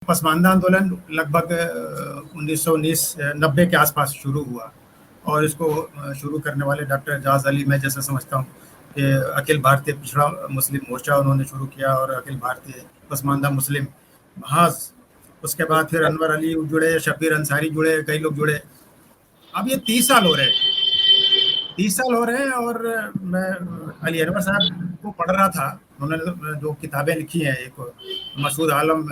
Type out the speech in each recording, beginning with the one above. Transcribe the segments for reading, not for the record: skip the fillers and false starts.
पसमानदा आंदोलन लगभग 1990 के आसपास शुरू हुआ और इसको शुरू करने वाले डॉक्टर एजाज अली, मैं जैसा समझता हूँ कि अखिल भारतीय पिछड़ा मुस्लिम मोर्चा उन्होंने शुरू किया और अखिल भारतीय पसमानदा मुस्लिम महाज, उसके बाद फिर अनवर अली जुड़े, शब्बीर अंसारी जुड़े, कई लोग जुड़े। अब ये 30 साल हो रहे हैं, 30 साल हो रहे हैं। और मैं अली अनवर साहब को पढ़ रहा था, उन्होंने जो किताबें लिखी हैं, एक मसूद आलम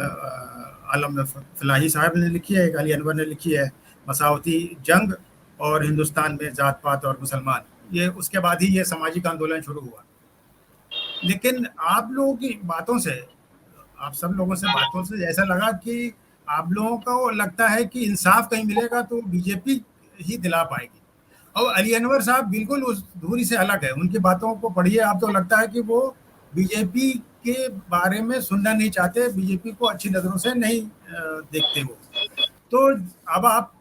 फलाही साहब ने लिखी है, एक अली अनवर ने लिखी है, मसावती जंग और हिंदुस्तान में जात पात और मुसलमान, ये उसके बाद ही ये सामाजिक आंदोलन शुरू हुआ। लेकिन आप लोगों की बातों से, आप सब लोगों से बातों से ऐसा लगा कि आप लोगों को लगता है कि इंसाफ कहीं मिलेगा तो बीजेपी ही दिला पाएगी। और अली अनवर साहब बिल्कुल उस धुरी से अलग है, उनकी बातों को पढ़िए आप तो लगता है कि वो बीजेपी के बारे में सुनना नहीं चाहते, बीजेपी को अच्छी नजरों से नहीं देखते वो। तो अब आप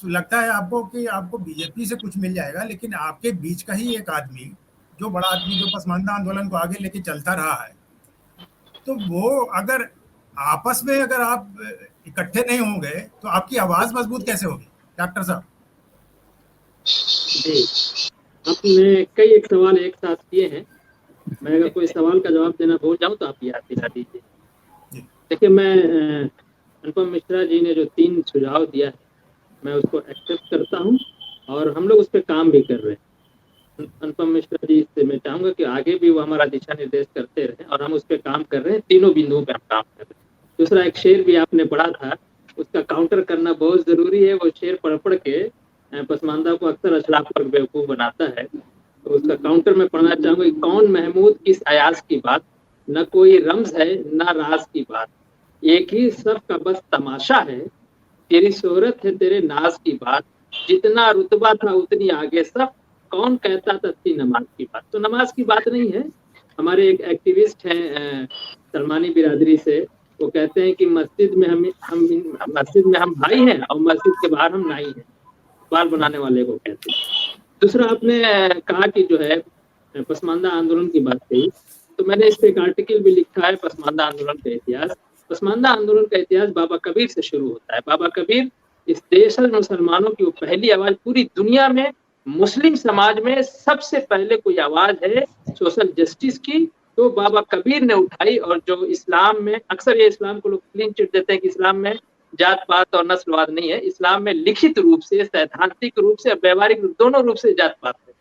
लगता है आपको कि आपको बीजेपी से कुछ मिल जाएगा, लेकिन आपके बीच का ही एक आदमी, जो बड़ा आदमी, जो पसमानदा आंदोलन को आगे लेके चलता रहा है, तो वो अगर आपस में अगर आप इकट्ठे नहीं होंगे तो आपकी आवाज मजबूत कैसे होगी डॉक्टर साहब? जी, आपने कई एक सवाल एक साथ किए हैं। मैं अगर कोई सवाल का जवाब देना भूल जाऊं तो आप याद दिला दीजिए। देखिए, मैं अनुपम मिश्रा जी ने जो 3 सुझाव दिया है, मैं उसको एक्सेप्ट करता हूं और हम लोग उस पर काम भी कर रहे हैं। अनुपम मिश्रा जी से मैं चाहूंगा कि आगे भी वो हमारा दिशा निर्देश करते रहे और हम उस पर काम कर रहे हैं, तीनों बिंदुओं पे हम काम कर रहे हैं। दूसरा, एक शेर भी आपने पढ़ा था, उसका काउंटर करना बहुत जरूरी है। वो शेर पढ़ के पसमानदा को अक्सर अशराफ पर बेवकूफ बनाता है, तो उसका काउंटर में पढ़ना चाहूंगा। कौन महमूद किस अयाज की बात, न कोई रम्ज है न राज की बात, एक ही सब का बस तमाशा है, तेरी शोहरत है तेरे नाज की बात, जितना रुतबा था उतनी आगे सब, कौन कहता था थी नमाज की बात। तो नमाज की बात नहीं है। हमारे एक एक्टिविस्ट हैं सलमानी बिरादरी से, वो कहते हैं कि मस्जिद में हम भाई हैं और मस्जिद के बाहर हम नाई हैं, बाल बनाने वाले को कहते हैं। दूसरा, आपने कहा कि जो है पसमानदा आंदोलन की बात कही, तो मैंने इस पे एक आर्टिकल भी लिखा है, पसमानदा आंदोलन का इतिहास। पसमानदा आंदोलन का इतिहास बाबा कबीर से शुरू होता है। बाबा कबीर इस देश में मुसलमानों की वो पहली आवाज, पूरी दुनिया में मुस्लिम समाज में सबसे पहले कोई आवाज है सोशल जस्टिस की, तो बाबा कबीर ने उठाई। और जो इस्लाम में, अक्सर ये इस्लाम को लोग क्लीन चिट देते हैं कि इस्लाम में जात पात और नस्लवाद नहीं है। इस्लाम में लिखित रूप से, सैद्धांतिक रूप से, व्यवहारिक रूप, दोनों रूप से जात पात है।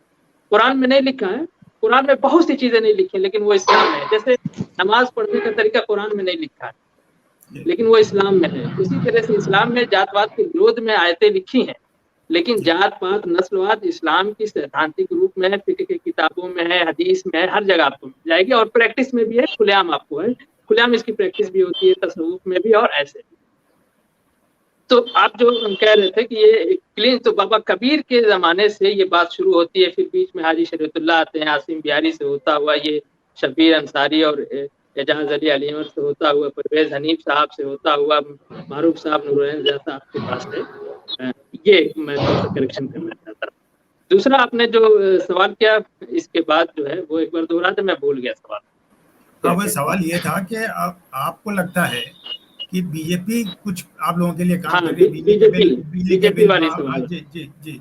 कुरान में नहीं लिखा है, कुरान में बहुत सी चीजें नहीं लिखी, लेकिन वो इस्लाम में है। जैसे नमाज पढ़ने का तरीका कुरान में नहीं लिखा है, लेकिन वो इस्लाम में है। उसी तरह से इस्लाम में जातवाद के विरोध में आयतें लिखी हैं, लेकिन जात पात नस्लवाद इस्लाम की सैद्धांतिक रूप में है, फिक्र की किताबों में है, हदीस में है, हर जगह आपको मिल जाएगी। और प्रैक्टिस में भी है, खुलेआम आपको है, खुलेआम इसकी प्रैक्टिस भी होती है, तसव्वुफ में भी और ऐसे। तो आप जो कह रहे थे कि ये क्लीन, तो बाबा कबीर के जमाने से ये बात शुरू होती है। फिर बीच में हाजी शरीयतुल्लाह आते हैं, आसिम बिहारी से होता हुआ ये शब्बीर अंसारी और एजाज अली अलीवर से होता हुआ, परवेज हनीफ साहब से होता हुआ, मारूफ साहब, नूरैन ज़ैसा आपके पास है। ये मैं करेक्शन करना चाहता हूँ। दूसरा, आपने जो सवाल किया इसके बाद जो है वो एक बार दोहरा दे, मैं भूल गया सवाल। अब सवाल ये था कि आपको लगता है कि बीजेपी कुछ आप लोगों के लिए काम कर रही है? बीजेपी वाली सवाल। जी जी जी।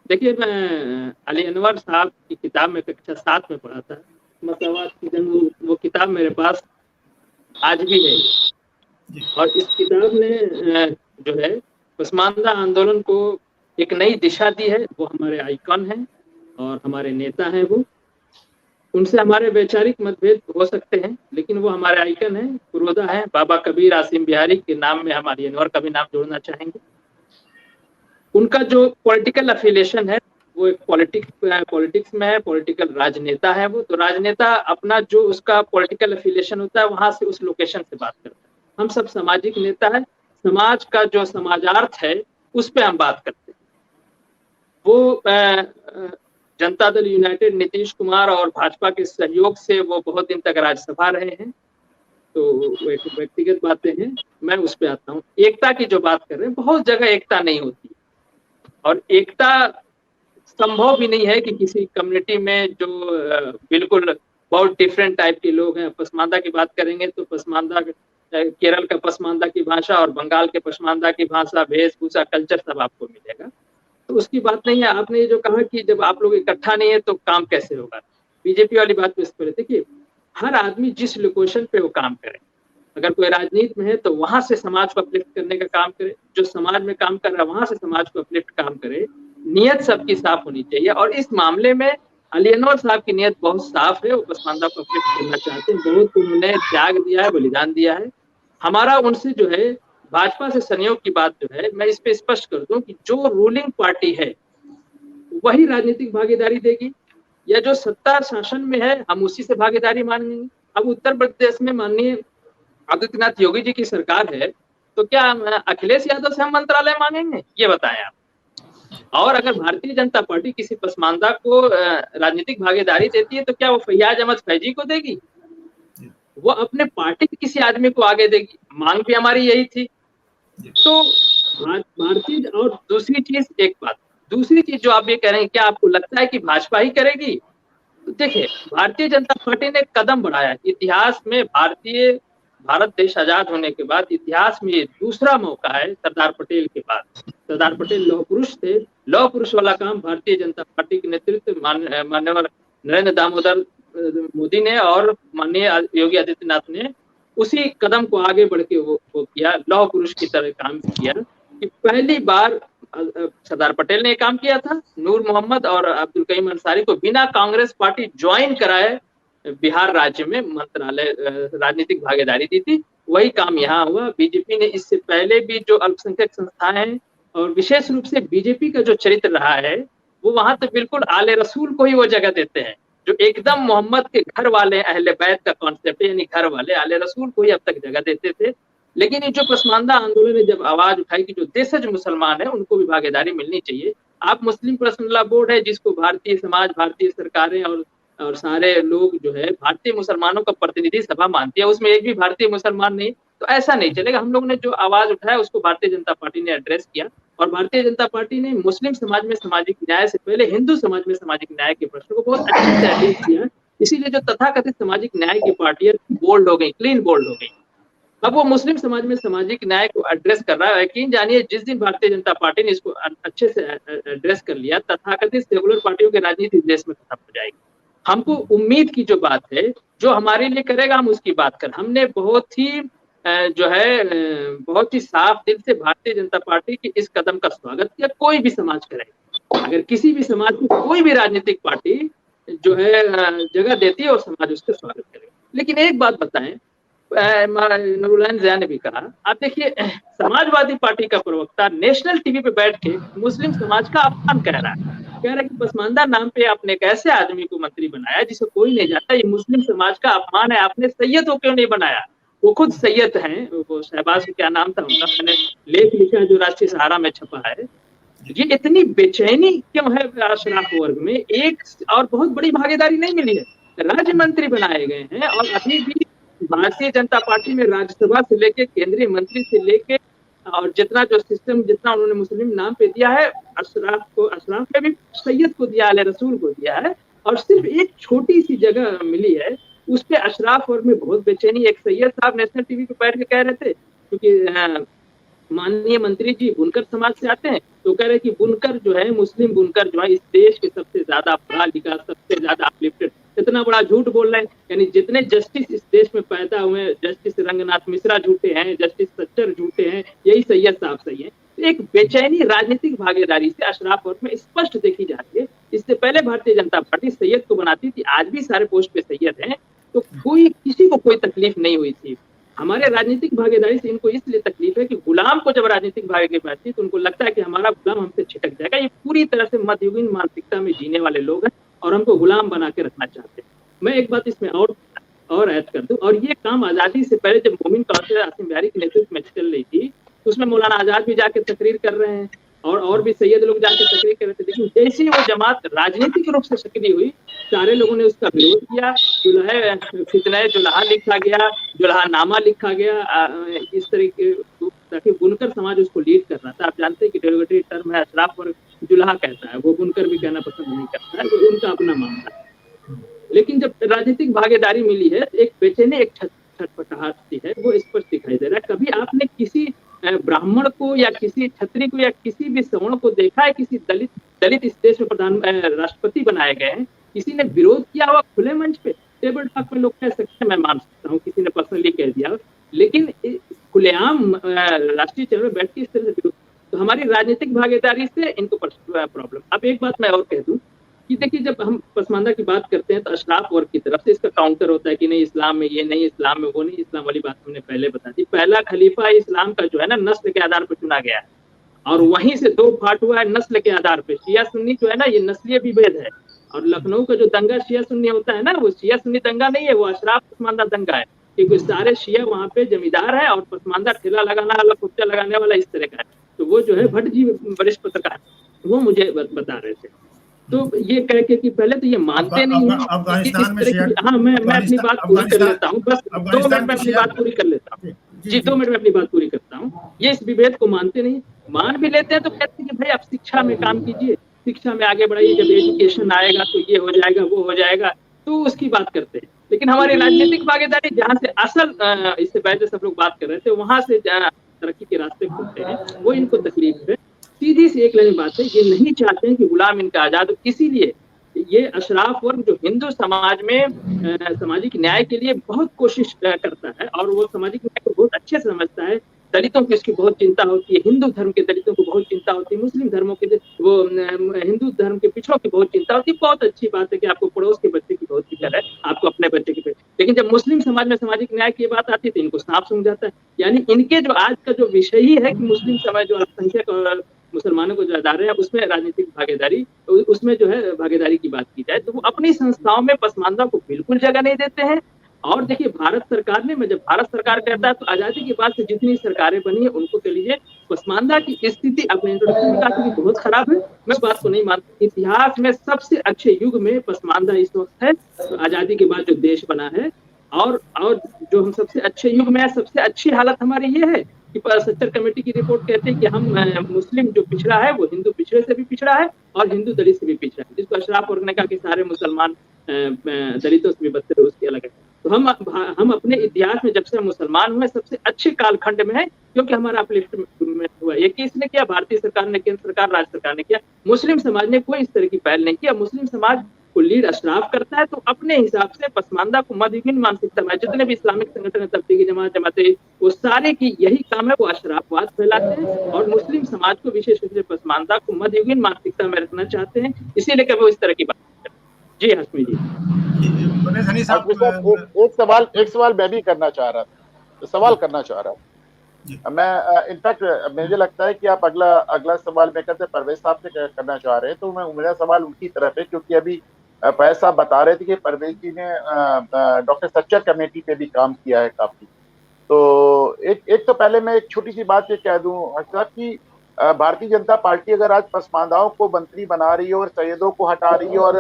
देखिए, मैं अली अनवर साहब की किताब में कक्षा 7 में पढ़ा था, मसावात की जंग, वो किताब मेरे पास आज भी है। और इस किताब ने जो है पसमानदा आंदोलन को एक नई दिशा दी है। वो हमारे आइकॉन हैं और हमारे नेता हैं। वो, उनसे हमारे वैचारिक मतभेद हो सकते हैं, लेकिन वो हमारे आइकन हैं, पुरोधा हैं। बाबा कबीर, आसिम बिहारी के नाम में हम अली अनवर का भी नाम जोड़ना चाहेंगे। उनका जो पॉलिटिकल अफिलिएशन है वो एक पॉलिटिक्स में है, पॉलिटिकल राजनेता है वो। तो राजनेता अपना जो उसका पॉलिटिकल अफिलिएशन होता है वहां से, उस लोकेशन से बात करता है। हम सब सामाजिक नेता है, समाज का जो समाजार्थ है उस पर हम बात करते हैं। वो जनता दल यूनाइटेड, नीतीश कुमार और भाजपा के सहयोग से वो बहुत दिन तक राज्यसभा रहे हैं, तो वो एक व्यक्तिगत बातें हैं। मैं उस पर आता हूँ। एकता की जो बात कर रहे हैं, बहुत जगह एकता नहीं होती और एकता संभव भी नहीं है कि किसी कम्युनिटी में जो बिल्कुल बहुत डिफरेंट टाइप के लोग हैं। पसमानदा की बात करेंगे तो पसमानदा केरल का पसमानदा की भाषा और बंगाल के पसमानदा की भाषा, वेशभूषा, कल्चर सब आपको मिलेगा। तो उसकी बात नहीं है। आपने ये जो कहा कि जब आप लोग इकट्ठा नहीं है तो काम कैसे होगा, बीजेपी वाली बात पे इस पर देखिए, हर आदमी जिस लोकेशन पे वो काम करे, अगर कोई राजनीति में है तो वहां से समाज को अपलिफ्ट करने का काम करे, जो समाज में काम कर रहा है वहां से समाज को अपलिफ्ट काम करे, नियत सबकी साफ होनी चाहिए। और इस मामले में अली अनवर साहब की नियत बहुत साफ है, वो पसमानदा को अपलिफ्ट करना चाहते हैं, बहुत उन्होंने त्याग दिया है, बलिदान दिया है। हमारा उनसे जो है भाजपा से संयोग की बात जो है, मैं इस पे स्पष्ट कर दूं कि जो रूलिंग पार्टी है वही राजनीतिक भागीदारी देगी, या जो सत्ता शासन में है हम उसी से भागीदारी मांगेंगे। अब उत्तर प्रदेश में माननीय आदित्यनाथ योगी जी की सरकार है, तो क्या अखिलेश यादव से हम मंत्रालय मांगेंगे, ये बताएं आप। और अगर भारतीय जनता पार्टी किसी पसमानदा को राजनीतिक भागीदारी देती है तो क्या वो फैयाज अहमद फैजी को देगी, वो अपने पार्टी के किसी आदमी को आगे देगी? मांग भी हमारी यही थी। तो भारतीय, और दूसरी चीज, एक बात, दूसरी चीज जो आप ये कह रहे हैं, क्या आपको लगता है कि भाजपा ही करेगी? तो देखिए, भारतीय जनता पार्टी ने कदम बढ़ाया इतिहास में। भारत देश आजाद होने के बाद इतिहास में ये दूसरा मौका है सरदार पटेल के बाद। सरदार पटेल लौह पुरुष थे, लौह पुरुष वाला काम भारतीय जनता पार्टी के नेतृत्व माननीय नरेंद्र दामोदर मोदी ने और माननीय योगी आदित्यनाथ ने उसी कदम को आगे बढ़ के वो किया, लौह पुरुष की तरह काम किया कि पहली बार सरदार पटेल ने काम किया था, नूर मोहम्मद और अब्दुल करीम अंसारी को बिना कांग्रेस पार्टी ज्वाइन कराए बिहार राज्य में मंत्रालय राजनीतिक भागीदारी दी थी। वही काम यहाँ हुआ। बीजेपी ने इससे पहले भी जो अल्पसंख्यक संस्थाएं हैं और विशेष रूप से बीजेपी का जो चरित्र रहा है, वो वहां तो बिल्कुल आले रसूल को ही वो जगह देते हैं, जो एकदम मोहम्मद के घर वाले, अहले बैत का कॉन्सेप्ट है, यानी घर वाले आले रसूल को ही अब तक जगह देते थे। लेकिन ये जो पसमानदा आंदोलन ने जब आवाज उठाई कि जो देशज मुसलमान है उनको भी भागीदारी मिलनी चाहिए, आप मुस्लिम पर्सनल बोर्ड है जिसको भारतीय समाज, भारतीय सरकारें और सारे लोग जो है भारतीय मुसलमानों का प्रतिनिधि सभा मानती है, उसमें एक भी भारतीय मुसलमान नहीं, तो ऐसा नहीं चलेगा। हम लोग ने जो आवाज उठाया उसको भारतीय जनता पार्टी ने एड्रेस किया, और भारतीय जनता पार्टी ने मुस्लिम समाज में सामाजिक न्याय से पहले हिंदू समाज में सामाजिक न्याय के प्रश्न को बहुत अच्छे से एड्रेस किया। इसीलिए जो तथाकथित सामाजिक न्याय की पार्टियां बोल्ड हो गई, क्लीन बोल्ड हो गई। अब वो मुस्लिम समाज में सामाजिक न्याय को एड्रेस कर रहा है। यकीन जानिए, जिस दिन भारतीय जनता पार्टी ने इसको अच्छे से एड्रेस कर लिया, तथाकथित सेकुलर पार्टियों की राजनीति देश में खत्म हो जाएगी। हमको उम्मीद की जो बात है, जो हमारे लिए करेगा हम उसकी बात कर। हमने बहुत ही साफ दिल से भारतीय जनता पार्टी के इस कदम का स्वागत किया। कोई भी समाज करे, अगर किसी भी समाज को कोई भी राजनीतिक पार्टी जो है जगह देती है और समाज उसका स्वागत करेगा। लेकिन एक बात बताएं, नूरुल्लाह ज़िया ने भी कहा, आप देखिए, समाजवादी पार्टी का प्रवक्ता नेशनल टीवी पे बैठ के मुस्लिम समाज का अपमान कह रहा है कि पसमानदा नाम पे आपने एक ऐसे आदमी को मंत्री बनाया जिसे कोई नहीं जानता, ये मुस्लिम समाज का अपमान है, आपने सैयद को क्यों नहीं बनाया? वो खुद सैयद हैं, वो शहबाज क्या नाम था उनका, मैंने लेख लिखा जो राष्ट्रीय सहारा में छपा है। ये इतनी बेचैनी क्यों है अशराफ वर्ग में? एक और बहुत बड़ी भागीदारी नहीं मिली है, राज्य मंत्री बनाए गए हैं और अभी भी भारतीय जनता पार्टी में राज्यसभा से लेके केंद्रीय मंत्री से लेके और जितना जो सिस्टम, जितना उन्होंने मुस्लिम नाम पे दिया है, अशराफ पे भी सैयद को दिया, अले रसूल को दिया है, और सिर्फ एक छोटी सी जगह मिली है, उस पे अशराफ वर्ग में बहुत बेचैनी। एक सैयद साहब नेशनल टीवी पे बैठ के कह रहे थे, क्योंकि माननीय मंत्री जी बुनकर समाज से आते हैं, तो कह रहे कि बुनकर जो है, मुस्लिम बुनकर जो है इस देश के सबसे ज्यादा पढ़ा लिखा, सबसे ज्यादा अपलिफ्टेड। इतना बड़ा झूठ बोल रहे हैं, यानी जितने जस्टिस इस देश में पैदा हुए, जस्टिस रंगनाथ मिश्रा झूठे हैं, जस्टिस सच्चर झूठे हैं, यही सैयद साहब सही है। एक बेचैनी राजनीतिक भागीदारी से अशराफ वर्ग में स्पष्ट देखी जाती है। इससे पहले भारतीय जनता पार्टी सैयद को बनाती थी, आज भी सारे पोस्ट पे सैयद हैं, तो किसी को कोई तकलीफ नहीं हुई थी। हमारे राजनीतिक भागीदारी से इनको इसलिए तकलीफ है कि गुलाम को जब राजनीतिक भागीदारी थी तो उनको लगता है कि हमारा गुलाम हमसे छिटक जाएगा। ये पूरी तरह से मध्ययुगीन मानसिकता में जीने वाले लोग हैं और हमको गुलाम बना के रखना चाहते हैं। मैं एक बात इसमें और ऐड कर दूं, और ये काम आजादी से पहले जब मोमिन काउंसिल आसिम बिहारी के नेतृत्व में चल रही थी, तो उसमें मौलाना आजाद भी जाके तकरीर कर रहे हैं और भी सैयद लोग जाके तकरीर कर रहे थे। लेकिन जैसे ही वो जमात राजनीतिक रूप से सक्रिय हुई, सारे लोगों ने उसका विरोध किया। फितने जुल्हा लिखा गया, जुल्हानामा लिखा गया, इस तरीके, ताकि बुनकर समाज उसको लीड कर रहा था। आप जानते हैं कि डेरोगेटरी टर्म है, अशराफ वर्ग जुल्हा कहता है, वो बुनकर भी कहना पसंद नहीं करता है, वो उनका अपना मामला है। लेकिन जब राजनीतिक भागीदारी मिली है, एक बेचैनी, एक छटपटाहट सी है, वो स्पष्ट दिखाई दिखाई दे रहा है। कभी आपने किसी ब्राह्मण को या किसी क्षत्रिय को या किसी भी सवर्ण को देखा है, किसी दलित इस देश में राष्ट्रपति बनाए गए हैं, किसी ने विरोध किया हुआ खुले मंच पे? टेबल टॉक में लोग कह सकते हैं, मैं मान सकता हूँ किसी ने पर्सनली कह दिया, लेकिन खुलेआम राष्ट्रीय चैनल में बैठ के इस तरह से विरोध, तो हमारी राजनीतिक भागीदारी से इनको प्रॉब्लम। अब एक बात मैं और कह दूं कि देखिए, जब हम पसमानदा की बात करते हैं तो अशराफ वर्ग की तरफ से इसका काउंटर होता है कि नहीं इस्लाम में ये नहीं, इस्लाम में वो नहीं। इस्लाम वाली बात हमने पहले बता दी। पहला खलीफा इस्लाम का जो है ना, नस्ल के आधार पर चुना गया है, और वहीं से दो फाट हुआ है नस्ल के आधार पे। शिया सुन्नी जो है ना, ये नस्लीय विभेद है। और लखनऊ का जो दंगा शिया सुन्नी होता है ना, वो शिया सुन्नी दंगा नहीं है, वो अशराफ पसमानदा दंगा है, क्योंकि सारे शिया वहाँ पे जमींदार है और पसमानदा ठेला लगाना वाला, कुत्ते लगाने वाला इस तरह का है। तो वो जो है भट्ट जी वरिष्ठ पत्रकार, वो मुझे बता रहे थे। तो ये कह के कि पहले तो ये मानते नहीं है अफगानिस्तान में। हाँ, मैं अपनी बात पूरी कर लेता हूँ, बस 2 मिनट में अपनी बात पूरी कर लेता हूँ जी, 2 मिनट में अपनी बात पूरी करता हूँ। ये इस विभेद को मानते नहीं, मान भी लेते हैं तो कहते हैं कि भाई आप शिक्षा में काम कीजिए, शिक्षा में आगे बढ़ाइए, जब एजुकेशन आएगा तो ये हो जाएगा, वो हो जाएगा, तो उसकी बात करते हैं। लेकिन हमारी राजनीतिक भागीदारी जहाँ से असल, इससे पहले सब लोग बात कर रहे थे, वहां से तरक्की के रास्ते खुलते हैं, वो इनको तकलीफ है। सीधी सी एक लाइन बात है, ये नहीं चाहते हैं कि गुलाम इनका आजाद हो। इसीलिए ये अशराफ वर्ग जो हिंदू समाज में सामाजिक न्याय के लिए बहुत कोशिश करता है, और वो सामाजिक न्याय को बहुत अच्छे से समझता है। दलितों की उसकी बहुत चिंता होती है, हिंदू धर्म के दलितों को बहुत चिंता होती है, मुस्लिम धर्मों के वो हिंदू धर्म के पिछड़ों की बहुत चिंता होती है। बहुत अच्छी बात है कि आपको पड़ोस के बच्चे की बहुत फिक्र है, आपको अपने बच्चे की फिक्र। लेकिन जब मुस्लिम समाज में सामाजिक न्याय की बात आती है तो इनको सांप सूंघ जाता है। यानी इनके जो आज का जो विषय ही है कि मुस्लिम समाज जो अल्पसंख्यक और मुसलमानों को जो अदारे हैं, उसमें राजनीतिक भागीदारी, उसमें जो है भागीदारी की बात की जाए, तो वो अपनी संस्थाओं में पसमानदा को बिल्कुल जगह नहीं देते हैं। और देखिए, भारत सरकार ने, जब भारत सरकार कहता है तो आजादी के बाद से जितनी सरकारें बनी है उनको कह लीजिए, पसमानदा की स्थिति अपने इंट्रोडक्शन में कहा कि बहुत खराब है। मैं इस बात को नहीं मानता। इतिहास में सबसे अच्छे युग में पसमानदा इस वक्त है, तो आजादी के बाद जो देश बना है, और जो हम सबसे अच्छे युग में है, सबसे अच्छी हालत हमारी ये है कि सच्चर कमेटी की रिपोर्ट कहते हैं कि हम मुस्लिम जो पिछड़ा है वो हिंदू पिछड़े से भी पिछड़ा है और हिंदू दलित से भी पिछड़ा है। जिसको अशराफ वर्ग ने कहा कि सारे मुसलमान दलितों से भी बदतर है, उसकी अलग है। तो हम अपने इतिहास में जब से मुसलमान हुए सबसे अच्छे कालखंड में है, क्योंकि हमारा अपलिफ्टमेंट हुआ। ये किसने किया? भारतीय सरकार ने, केंद्र सरकार, राज्य सरकार ने किया। मुस्लिम समाज ने कोई इस तरह की पहल नहीं किया। मुस्लिम समाज को लीड अशराफ करता है, तो अपने हिसाब से पसमानदा को मध्ययुगीन मानसिकता में, जितने भी इस्लामिक संगठन है, तबलीगी जमात, जमाते, वो सारे की यही काम है, वो अशराफवाद फैलाते हैं और मुस्लिम समाज को, विशेष रूप से पसमानदा को मध्ययुगीन मानसिकता में रखना चाहते हैं। इसीलिए कि वो इस तरह की बात करते हैं। जी हाशमी जी। एक सवाल मैं भी करना चाह रहा था, सवाल करना चाह रहा था मैं। इनफैक्ट मुझे लगता है कि आप अगला सवाल मैं करते परवेज साहब से करना चाह रहे हैं, तो मेरा सवाल उनकी तरफ है, क्योंकि अभी परवेज साहब बता रहे थे कि परवेज जी ने डॉक्टर सच्चर कमेटी पे भी काम किया है काफी। तो एक तो पहले मैं एक छोटी सी बात ये कह दूं हर्षद कि भारतीय जनता पार्टी अगर आज पसमानदाओं को मंत्री बना रही है और सैयदों को हटा रही है और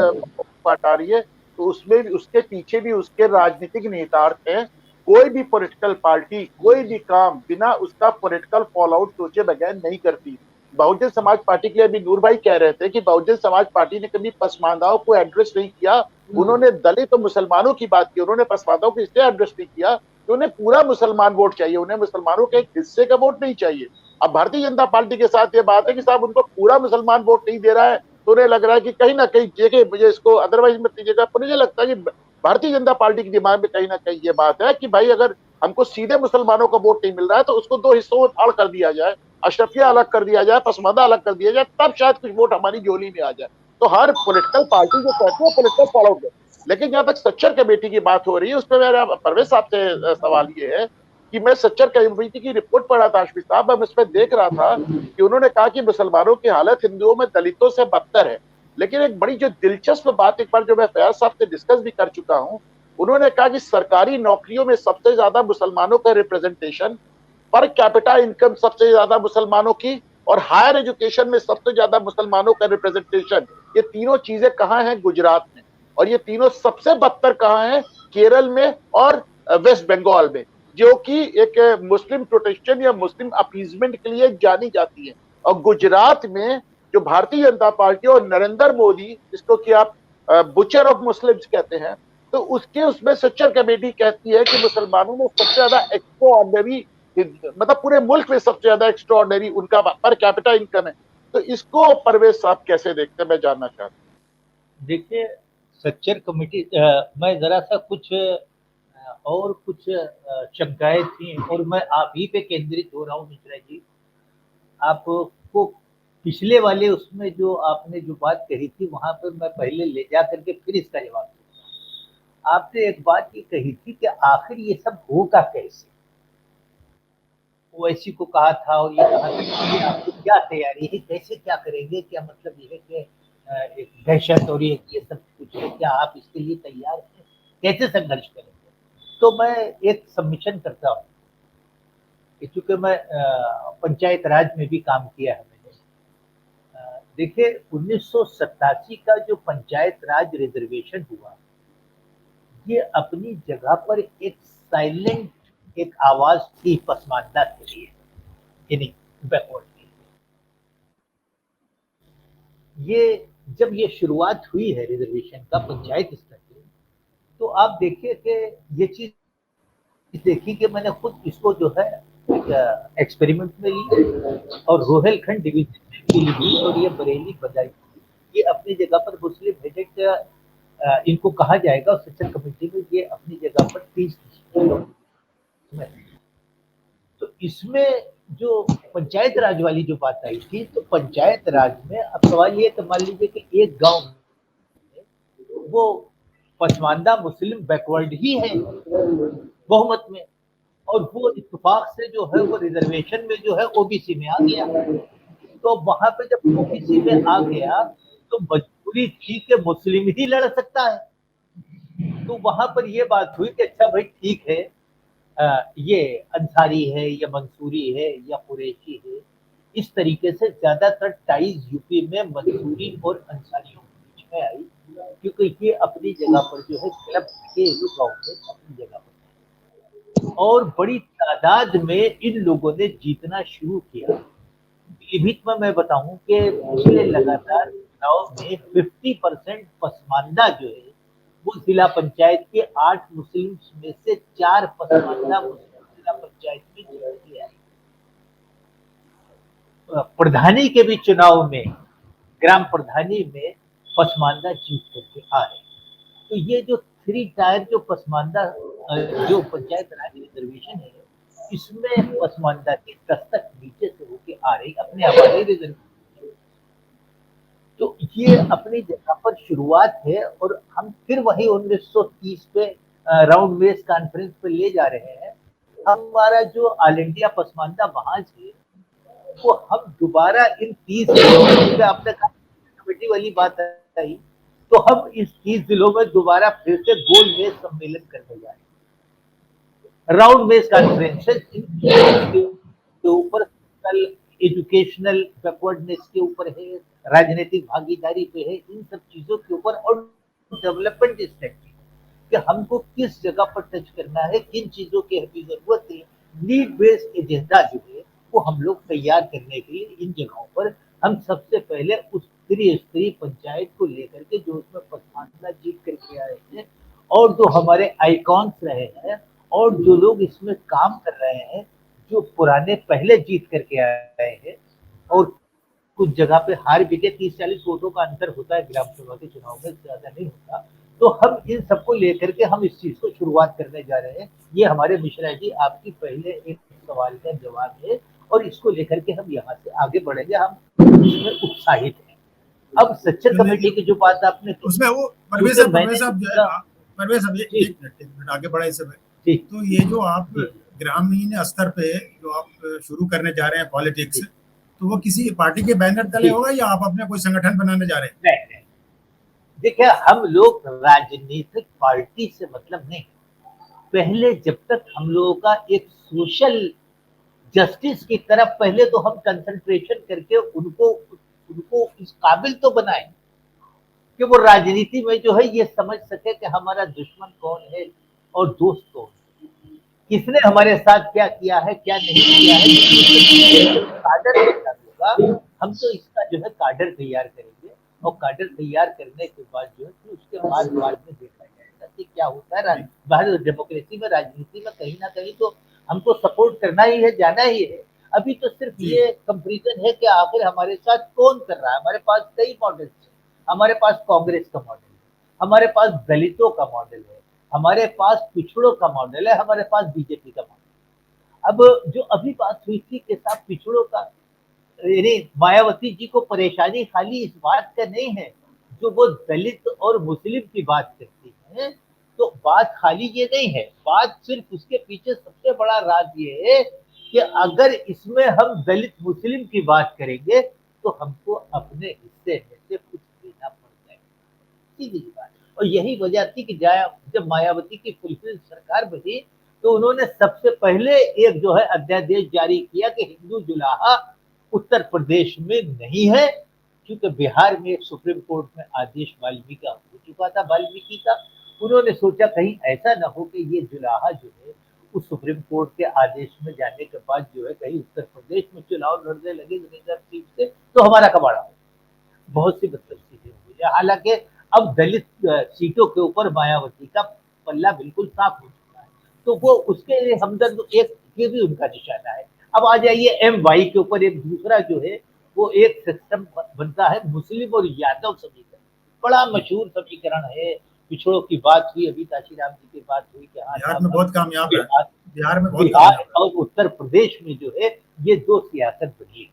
हटा रही है, तो उसमें उसके पीछे भी उसके राजनीतिक निहितार्थ हैं। कोई भी पॉलिटिकल पार्टी कोई भी काम बिना उसका पॉलिटिकल फॉल आउट सोचे बगैर नहीं करती। बहुजन समाज पार्टी के लिए अभी नूर भाई कह रहे थे कि बहुजन समाज पार्टी ने कभी पसमानदाओं को एड्रेस नहीं किया। उन्होंने दलित और मुसलमानों की बात की, उन्होंने पसमानदाओं को इसलिए एड्रेस नहीं किया कि उन्हें पूरा मुसलमान वोट चाहिए, उन्हें मुसलमानों के एक हिस्से का वोट नहीं चाहिए। अब भारतीय जनता पार्टी के साथ ये बात है कि साहब उनको पूरा मुसलमान वोट नहीं दे रहा है, तो उन्हें लग रहा है कि कहीं ना कहीं जगह मुझे इसको अदरवाइज मत लीजिएगा, मुझे लगता है कि भारतीय जनता पार्टी के दिमाग में कहीं ना कहीं ये बात है कि भाई अगर हमको सीधे मुसलमानों का वोट नहीं मिल रहा है तो उसको दो हिस्सों में फाड़ कर दिया जाए, अशरफिया अलग कर दिया जाए, पसमानदा अलग कर दिया जाए, तब शायद कुछ वोट हमारी झोली में आ जाए। तो हर पॉलिटिकल पार्टी जो कहती है पॉलिटिकल फॉल आउट है। लेकिन जहां तक सच्चर कमेटी की बात हो रही है, उस पर मेरा परवेज साहब से सवाल ये है कि मैं सच्चर कमेटी की रिपोर्ट पढ़ा था आशमी साहब, मैं उसमें देख रहा था कि उन्होंने कहा कि मुसलमानों की हालत हिंदुओं में दलितों से बदतर है। लेकिन एक बड़ी जो दिलचस्प बात, एक बार जो मैं फयाज साहब से डिस्कस भी कर चुका हूं, उन्होंने कहा कि सरकारी नौकरियों में सबसे ज्यादा मुसलमानों का रिप्रेजेंटेशन, पर कैपिटा इनकम सबसे ज्यादा मुसलमानों की, और हायर एजुकेशन में सबसे ज्यादा मुसलमानों का रिप्रेजेंटेशन, ये तीनों चीजें कहाँ हैं? गुजरात में। और ये तीनों सबसे बदतर कहाँ हैं? केरल में और वेस्ट बंगाल में, जो कि एक मुस्लिम प्रोटेक्शन या मुस्लिम अपीजमेंट के लिए जानी जाती है। और गुजरात में जो भारतीय जनता पार्टी और नरेंद्र मोदी, जिसको कि आप बुचर ऑफ मुस्लिम्स कहते हैं, तो उसमें सच्चर कमेटी कहती है कि मुसलमानों में सबसे ज्यादा एक्स्ट्राऑर्डिनरी मतलब पूरे मुल्क में सबसे ज्यादा एक्स्ट्राऑर्डिनरी उनका पर कैपिटा इनकम है। तो इसको परवेज साहब कैसे देखते हैं, मैं जानना चाहता हूँ। देखिए, स्ट्रक्चर कमेटी मैं जरा सा कुछ और कुछ शंकाएं थी और मैं आप ही पे केंद्रित हो रहा हूँ मिश्रा जी। आपको पिछले वाले उसमें जो आपने जो बात कही थी वहां पर मैं पहले ले जा करके फिर इसका जवाब दूंगा। आपने एक बात ये कही थी कि आखिर ये सब होगा कैसे, ओवैसी को कहा था और ये कहा था कि आपको क्या तैयारी है, कैसे क्या करेंगे, क्या मतलब ये है कि एक दहशत और ये सब कुछ है, क्या आप इसके लिए तैयार हैं, कैसे संघर्ष करेंगे। तो मैं एक सबमिशन करता हूँ कि चूंकि मैं पंचायत राज में भी काम किया है मैंने। देखिए 1987 का जो पंचायत राज रिजर्वेशन हुआ, ये अपनी जगह पर एक साइलेंट एक आवाज थी पसमानदा के लिए, यानी बैकवर्ड के लिए। ये जब ये शुरुआत हुई है रिजर्वेशन का पंचायत स्तर पे, तो आप देखिए कि ये चीज देखी कि मैंने खुद इसको जो है एक्सपेरिमेंट में ली और रोहेलखंड डिवीजन में पीलीभीत और ये बरेली बदायूं, ये अपनी जगह पर मुस्लिम हेडेड इनको कहा जाएगा सेक्शन कमेटी में, ये अपनी जगह पर 30। तो इसमें जो पंचायत राज वाली जो बात आई थी, तो पंचायत राज में अब सवाल ये कि मान लीजिए कि एक गांव में वो पसमानदा मुस्लिम बैकवर्ड ही है बहुमत में, और वो इत्तेफाक से जो है वो रिजर्वेशन में जो है ओबीसी में आ गया। तो वहां पे जब ओबीसी में आ गया तो मजबूरी थी कि मुस्लिम ही लड़ सकता है। तो वहां पर ये बात हुई कि अच्छा भाई ठीक है, ये अंसारी है या मंसूरी है या कुरैशी है, इस तरीके से ज्यादातर टाइज यूपी में मंसूरी और अंसारियों के बीच में आई, क्योंकि ये अपनी जगह पर जो है क्लब के गाँव में अपनी जगह पर, और बड़ी तादाद में इन लोगों ने जीतना शुरू किया। पीलीभीत में मैं बताऊं कि पिछले लगातार चुनाव में 50% पसमानदा जो है वो जिला पंचायत के 8 मुस्लिम में से 4 पसमानदा मुस्लिम जिला पंचायत में जीत के आए। प्रधानी के भी चुनाव में ग्राम प्रधानी में पसमानदा जीत करके आ रहे। तो ये जो 3 टायर जो पसमानदा जो पंचायत राज रिजर्वेशन है, इसमें पसमानदा की दस्तक नीचे से होके आ रही अपने आबादी रिजर्वेशन। तो ये अपनी जगह पर शुरुआत है और हम फिर वही 1930 पे राउंड बेस कॉन्फ्रेंस पे ले जा रहे हैं। हमारा जो ऑल इंडिया पसमानदा महाज है वो हम दोबारा इन 30 जिलों में, आपने कहा कमेटी वाली बात आई, तो हम इस 30 जिलों में दोबारा फिर से गोल मेज सम्मेलन करने जा रहे हैं। राउंड बेस कॉन्फ्रेंस के ऊपर कल एजुकेशनल बैकवर्डनेस के ऊपर है, राजनीतिक भागीदारी पे है, इन सब चीजों के ऊपर, और डेवलपमेंट स्ट्रेटजी कि हमको किस जगह पर टच करना है, किन चीजों की हमें जरूरत है, नीड बेस्ड एजेंडा जो है वो हम लोग तैयार करने के लिए इन जगहों पर हम सबसे पहले उस त्रिस्तरीय पंचायत को लेकर के जो उसमें पसमानदा जीत करके आए हैं और जो हमारे आइकॉन्स रहे हैं और जो लोग इसमें काम कर रहे हैं, जो पुराने पहले जीत करके आए हैं, और कुछ जगह पे हार भी के 30-40 वोटों का अंतर होता है ग्राम सभा के चुनाव में, ज्यादा नहीं होता। तो हम इन सबको लेकर के हम इस चीज को शुरुआत करने जा रहे हैं। ये हमारे मिश्रा जी आपकी पहले एक सवाल का जवाब है और इसको लेकर के हम यहाँ से आगे बढ़ेंगे, हम इसमें उत्साहित हैं। अब सच्चर कमेटी की जो बात आपने उसमें वो परवेज साहब एक मिनट आगे बढ़ा इस समय। तो ये जो आप ग्रामीण स्तर पे जो आप शुरू करने जा रहे हैं पॉलिटिक्स, तो वो किसी पार्टी के बैनर तले होगा या आप अपने कोई संगठन बनाने जा रहे हैं? नहीं, देखिए हम लोग राजनीतिक पार्टी से मतलब नहीं, पहले जब तक हम लोगों का एक सोशल जस्टिस की तरफ पहले तो हम कंसंट्रेशन करके उनको इस काबिल तो बनाए कि वो राजनीति में जो है ये समझ सके कि हमारा दुश्मन कौन है और दोस्त कौन है, किसने हमारे साथ क्या किया है क्या नहीं किया है। काडर होगा, हम तो इसका जो है काडर तैयार करेंगे और काडर तैयार करने के बाद जो है फिर उसके बाद में देखा जाएगा कि क्या होता है। भारत डेमोक्रेसी में, राजनीति में कहीं ना कहीं तो हमको सपोर्ट करना ही है, जाना ही है। अभी तो सिर्फ ये कंपैरिजन है कि आखिर हमारे साथ कौन कर रहा है। हमारे पास कई मॉडल्स हैं, हमारे पास कांग्रेस का मॉडल है, हमारे पास दलितों का मॉडल है, हमारे पास पिछड़ों का मॉडल है, हमारे पास बीजेपी का मॉडल। अब जो अभी बात हुई थी के साथ पिछड़ों का, यानी मायावती जी को परेशानी खाली इस बात का नहीं है, जो वो दलित और मुस्लिम की बात करती है, तो बात खाली ये नहीं है, बात सिर्फ उसके पीछे सबसे बड़ा राज ये है कि अगर इसमें हम दलित मुस्लिम की बात करेंगे तो हमको अपने हिस्से में से कुछ देना पड़ जाएगा, सीधी सी बात। और यही वजह थी कि जब मायावती की फुलफिल सरकार बनी तो उन्होंने सबसे पहले एक जो है अध्यादेश जारी किया कि हिंदू जुलाहा उत्तर प्रदेश में नहीं है, क्योंकि बिहार में सुप्रीम कोर्ट में आदेश वाल्मीकि का हो चुका था, वाल्मीकि का। उन्होंने सोचा कहीं ऐसा ना हो कि ये जुलाहा जो है उस सुप्रीम कोर्ट के आदेश में जाने के बाद जो है कहीं उत्तर प्रदेश में चुनाव लड़ने लगे रिजर्व सीट से, तो हमारा कबाड़ा हो, बहुत सी बदतमीजी हुई है। हालांकि अब दलित सीटों के ऊपर मायावती का पल्ला बिल्कुल साफ हो चुका है, तो वो उसके लिए हमदर्द एक ये भी उनका निशाना है। अब आ जाइए एम वाई के ऊपर, एक दूसरा जो है वो एक सिस्टम बनता है मुस्लिम और यादव समीकरण, बड़ा मशहूर समीकरण है। पिछड़ों की बात हुई, अभी काशीराम जी की बात हुई कि बिहार में बहुत कामयाब है, बिहार में बहुत बिहार और उत्तर प्रदेश में जो है ये दो सियासत बनी।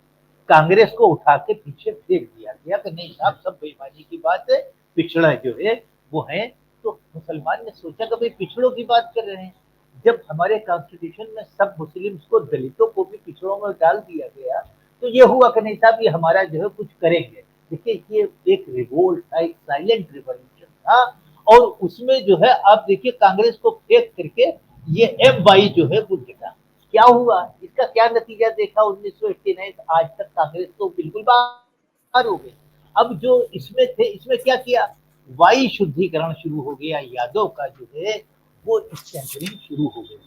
कांग्रेस को उठा के पीछे फेंक दिया गया कि नहीं साहब सब बेईमानी की बात है, पिछड़ा जो है वो है। तो मुसलमान ने सोचा कि भाई पिछड़ों की बात कर रहे हैं, जब हमारे कॉन्स्टिट्यूशन में सब मुस्लिम्स को दलितों को भी पिछड़ों में डाल दिया गया, तो ये हुआ कि नहीं साहब ये हमारा जो है कुछ करेंगे। देखिए ये एक रिवोल्ट था, एक साइलेंट रिवॉल्यूशन था, और उसमें जो है आप देखिए कांग्रेस को फेंक करके ये एम वाई जो है वो गिरा। क्या हुआ, इसका क्या नतीजा देखा 1989 आज तक कांग्रेस तो बिल्कुल बाहर हो गई। अब जो इसमें थे, इसमें क्या किया, वाई शुद्धिकरण शुरू हो गया, यादव का जो है वो स्टैंपरिंग शुरू हो गई,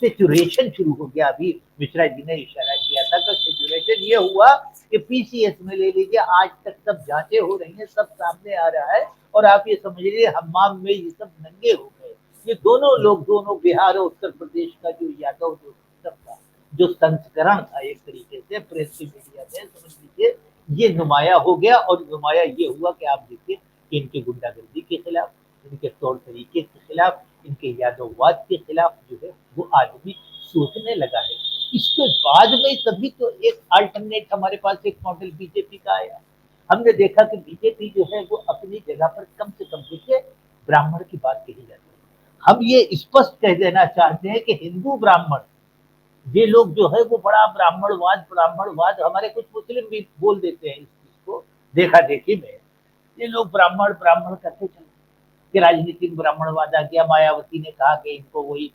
सेचुरेशन शुरू हो गया। अभी मिश्रा जी ने इशारा किया था कि सेचुरेशन ये हुआ कि पीसीएस में ले लीजिए, आज तक सब जांचें हो रही हैं, सब सामने आ रहा है, और आप ये समझ लीजिए हम्माम में ये सब नंगे हो गए। ये दोनों लोग, दोनों बिहार और उत्तर प्रदेश का जो यादव जो सिस्टम था, जो संस्करण था एक तरीके से प्रेस की मीडिया में, समझ लीजिए ये नुमाया हो गया। और नुमाया ये हुआ कि आप देखिए कि इनकी गुंडागर्दी के खिलाफ, इनके तौर तरीके के खिलाफ, इनके यादववाद के खिलाफ जो है वो आदमी सोचने लगा है। इसके बाद में तभी तो एक अल्टरनेट हमारे पास एक मॉडल बीजेपी का आया। हमने देखा कि बीजेपी जो है वो अपनी जगह पर कम से कम, देखिए ब्राह्मण की बात कही जाती है, हम ये स्पष्ट कह देना चाहते हैं कि हिंदू ब्राह्मण, ये लोग जो है वो बड़ा ब्राह्मणवाद हमारे कुछ मुस्लिम भी बोल देते हैं इस चीज को देखा देखी में, ये लोग ब्राह्मण ब्राह्मण करते चले कि राजनीतिक ब्राह्मणवाद आ गया। मायावती ने कहा कि इनको वही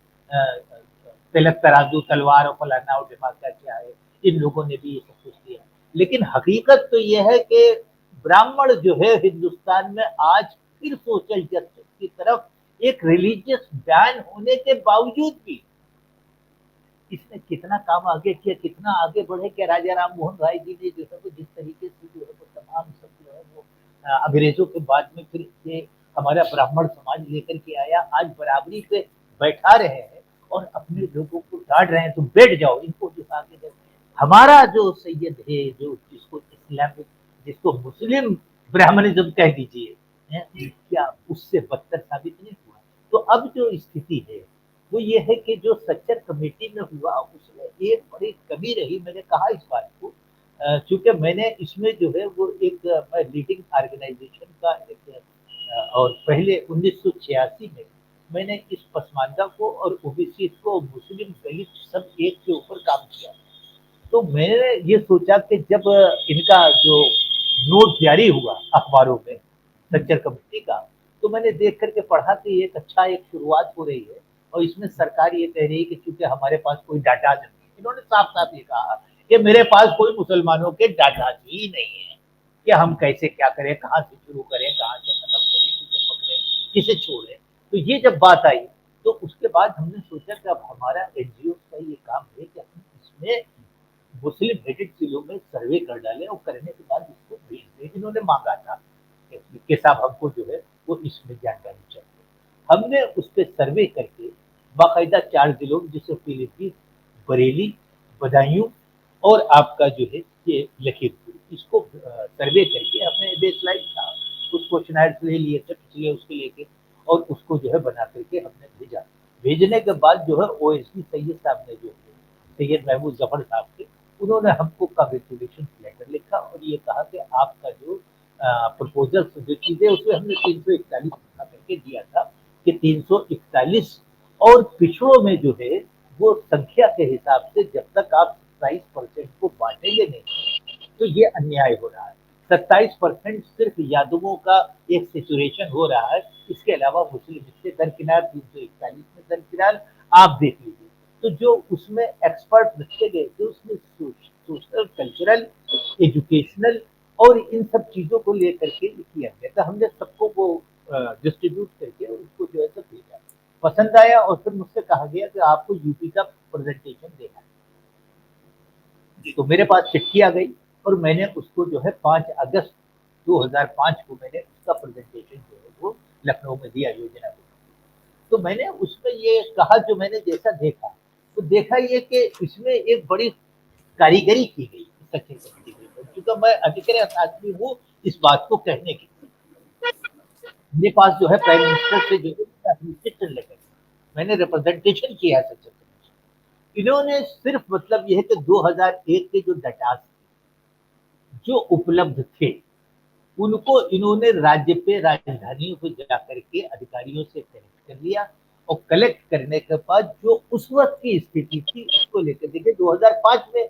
तिलक तराजू तलवार और फलाना और ढिमाका क्या है, इन लोगों ने भी ये सब कुछ किया। लेकिन हकीकत तो यह है कि ब्राह्मण जो है हिंदुस्तान में आज फिर सोशल जस्टिस की तरफ, एक रिलीजियस बैन होने के बावजूद भी इसने कितना काम आगे किया, कितना आगे बढ़े। क्या राजा राम मोहन राय जी ने जो है वो जिस तरीके से जो है वो तमाम सब जो है वो अंग्रेजों के बाद में फिर ये हमारा ब्राह्मण समाज लेकर के आया, आज बराबरी पे बैठा रहे हैं और अपने लोगों को डांट रहे हैं, तो बैठ जाओ, इनको जो आगे दे। हमारा जो सैयद है, जो जिसको इस्लामिक, जिसको मुस्लिम ब्राह्मणिज्म कह दीजिए, क्या उससे बदतर साबित नहीं हुआ। तो अब जो स्थिति है वो ये है कि जो सच्चर कमेटी में हुआ उसमें एक बड़ी कमी रही। मैंने कहा इस बात को चूंकि मैंने इसमें जो है वो एक मैं लीडिंग ऑर्गेनाइजेशन का एक और पहले 1986 में मैंने इस पसमानदा को और ओबीसी को, मुस्लिम दलित सब एक के ऊपर काम किया। तो मैंने ये सोचा कि जब इनका जो नोट जारी हुआ अखबारों में सच्चर कमेटी का, तो मैंने देख करके पढ़ा कि एक अच्छा एक शुरुआत हो रही है, और इसमें सरकार ये कह रही है कि चूंकि हमारे पास कोई डाटा नहीं है, इन्होंने साफ साफ ये कहा कि मेरे पास कोई मुसलमानों के डाटा ही नहीं है कि हम कैसे क्या करें, कहाँ से शुरू करें, कहाँ से खत्म करें, किसे पकड़े किसे छोड़े। तो ये जब बात आई तो उसके बाद हमने सोचा कि अब हमारा एनजीओ का ये काम है कि हम इसमें मुस्लिम हेडेड जिलों में सर्वे कर डालें और करने के बाद इसको भेज दें। इन्होंने मांगा था कि साहब हमको जो है वो इसमें जानकारी चाहिए। हमने उस पर सर्वे करके बाकायदा 4 जिलों जैसे पीलीभीत, बरेली, बदायूं और आपका जो है ये लखीमपुर, इसको सर्वे करके हमने बेसलाइन था, कुछ क्वेश्चनर्स ले लिए थे पिछले उसके लेके, और उसको जो है बना करके हमने भेजा। भेजने के बाद जो है ओएसडी सैयद साहब ने जो है, सैयद महमूद जफर साहब थे, उन्होंने हमको कांग्रेचुलेशन लेटर लिखा और ये कहा कि आपका जो प्रपोजल जो चीजें उसमें हमने 341 लिखा करके दिया था कि 341 और पिछड़ों में जो है वो संख्या के हिसाब से जब तक आप 27% को बांटेंगे नहीं तो ये अन्याय हो रहा है। 27% सिर्फ यादवों का एक सिचुएशन हो रहा है, इसके अलावा मुस्लिम इससे दरकिनार 341 में दरकिनार आप देख लीजिए। तो जो उसमें एक्सपर्ट रखे गए थे उसमें सोशल, कल्चरल, एजुकेशनल और इन सब चीजों को लेकर के किया गया था। हमने सबको वो डिस्ट्रीब्यूट करके उसको जो है सब भेजा, पसंद आया और फिर मुझसे कहा गया कि आपको यूपी का प्रेजेंटेशन देना है। तो मेरे पास चिट्ठी आ गई और मैंने उसको जो है 5 अगस्त 2005 को मैंने उसका प्रेजेंटेशन जो है वो लखनऊ में दिया योजना को। तो मैंने उसमें ये कहा, जो मैंने जैसा देखा तो देखा ये कि इसमें एक बड़ी कारीगरी की गई सचिन कमेटी के ऊपर, क्योंकि मैं अधिकृत आदमी हूँ इस बात को कहने की। मेरे पास जो है प्राइम मिनिस्टर से जो है लेकर मैंने रिप्रेजेंटेशन किया है सचिन कमेटी। इन्होंने सिर्फ मतलब यह है कि 2001 के जो डाटा जो उपलब्ध थे उनको इन्होंने राज्य पे राजधानियों को जाकर के अधिकारियों से कलेक्ट कर लिया और कलेक्ट करने के बाद जो उस वक्त की स्थिति थी उसको लेकर देखिए 2005 में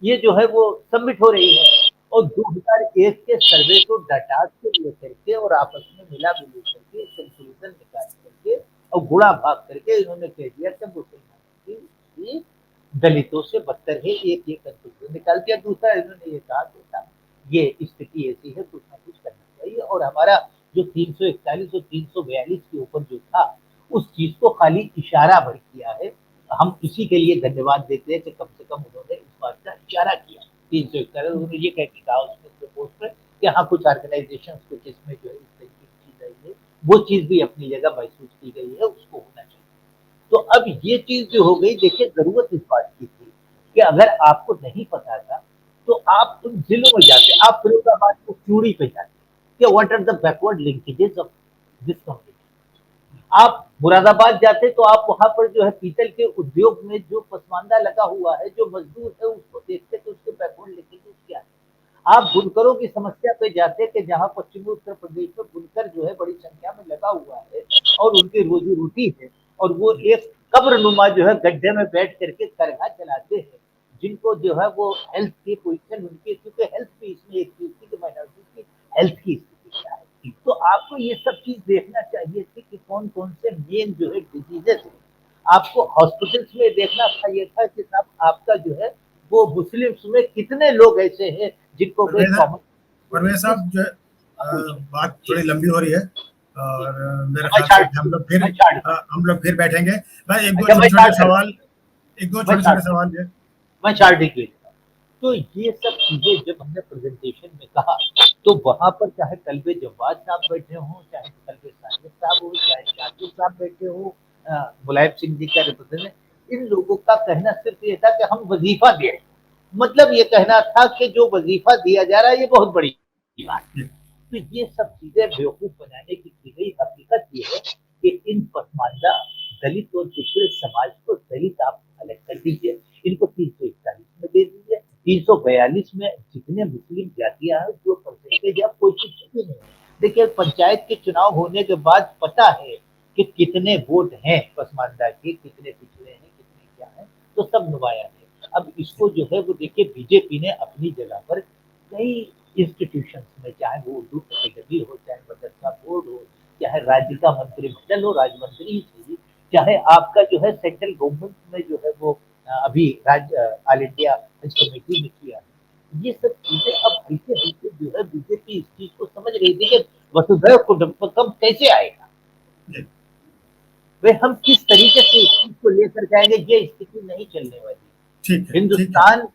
ये जो है वो सबमिट हो रही है और 2001 के सर्वे को डाटा को लेकर के और आपस में मिला मिली करके कंक्लूजन निकाल करके और गुणा भाग करके इन्होंने कह दिया कि मुसलमानों की दलितों से बदतर है, एक ये कंक्लूजन निकाल दिया। दूसरा इन्होंने ये कहा कि ये स्थिति ऐसी है, कुछ ना कुछ करना चाहिए और हमारा जो 341 और 342 के ऊपर जो था उस चीज को खाली इशारा भर किया है। हम इसी के लिए धन्यवाद देते हैं कि कम से कम उन्होंने इस बात का इशारा किया। 341 उन्होंने ये कह के कहा उसमें पोस्ट पर कि हाँ कुछ ऑर्गेनाइजेशन कुछ इसमें जो है इस तरीके की चीज आई है, वो चीज भी अपनी जगह महसूस की गई है, उसको होना चाहिए। तो अब ये चीज जो हो गई, देखिए जरूरत इस बात की थी कि अगर आपको नहीं पता था तो आप उन जिलों में जाते, आप फिरोजाबाद को चूड़ी पे जाते कि what are the backward linkages of this community. आप मुरादाबाद जाते तो आप वहां पर जो है पीतल के उद्योग में जो पसमानदा लगा हुआ है, जो मजदूर है उसको देखते तो उसके बैकवर्ड लिंकेजेस क्या है। आप बुनकरों की समस्या पे जाते कि जहां पश्चिमी उत्तर प्रदेश में बुनकर जो है बड़ी संख्या में लगा हुआ है और उनकी रोजी रोटी है और वो एक कब्रनुमा जो है गड्ढे में बैठ करके करघा चलाते हैं, जिनको जो है वो हेल्थ की पोजीशन उनकी, क्योंकि हेल्थ भी इसमें एक चीज थी कि माइनॉरिटी की हेल्थ की स्थिति क्या है। तो आपको ये सब चीज देखना चाहिए थी कि कौन कौन से मेन जो है डिजीजेस है। आपको हॉस्पिटल्स में देखना चाहिए था कि साहब आपका जो है वो मुस्लिम्स में कितने लोग ऐसे हैं जिनको परवेज साहब जो बात थोड़ी लंबी हो रही है और मेरे ख्याल से हम लोग फिर बैठेंगे। मैं एक दो छोटे छोटे सवाल है मैं चार्ट लिख। तो ये सब चीजें जब हमने प्रेजेंटेशन में कहा तो वहां पर चाहे कल्बे जवाद साहब बैठे हों, चाहे कल्बे साजिद साहब हो, चाहे शाकिर साहब बैठे हो, मुलायम सिंह जी का रिप्रेजेंटेटिव, इन लोगों का कहना सिर्फ ये था कि हम वजीफा दें। मतलब ये कहना था कि जो वजीफा दिया जा रहा है ये बहुत बड़ी बात है। तो ये सब चीजें बेवकूफ बनाने की गई। हकीकत ये है कि इन पसमानदा दलित और पिछड़े समाज को दलित आप अलग कर दीजिए, इनको 341 में दे दीजिए, 342 में जितने मुस्लिम जातियां हैं जो परसेंटेज अब कोई चीज भी नहीं। देखिए पंचायत के चुनाव होने के बाद पता है कि कितने वोट हैं पसमानदा के, कितने पिछड़े हैं, कितने क्या है, तो सब नुमाया है। अब इसको जो है वो देखिए बीजेपी ने अपनी जगह पर कई इंस्टीट्यूशंस में, चाहे वो उर्दू कैटेगरी हो, चाहे मदरसा बोर्ड हो, चाहे राज्य का मंत्रिमंडल हो, राज्य मंत्री ही, चाहे आपका जो है सेंट्रल गवर्नमेंट में जो है वो अभी राज्य ऑल इंडिया हज कमेटी में किया है। ये सब चीजें अब हल्के हल्के जो है बीजेपी इस चीज को समझ रही थी कि वसुधैव कुटुंबकम कैसे आएगा, वे हम किस तरीके से इस चीज को लेकर जाएंगे, ये स्थिति नहीं चलने वाली। हिंदुस्तान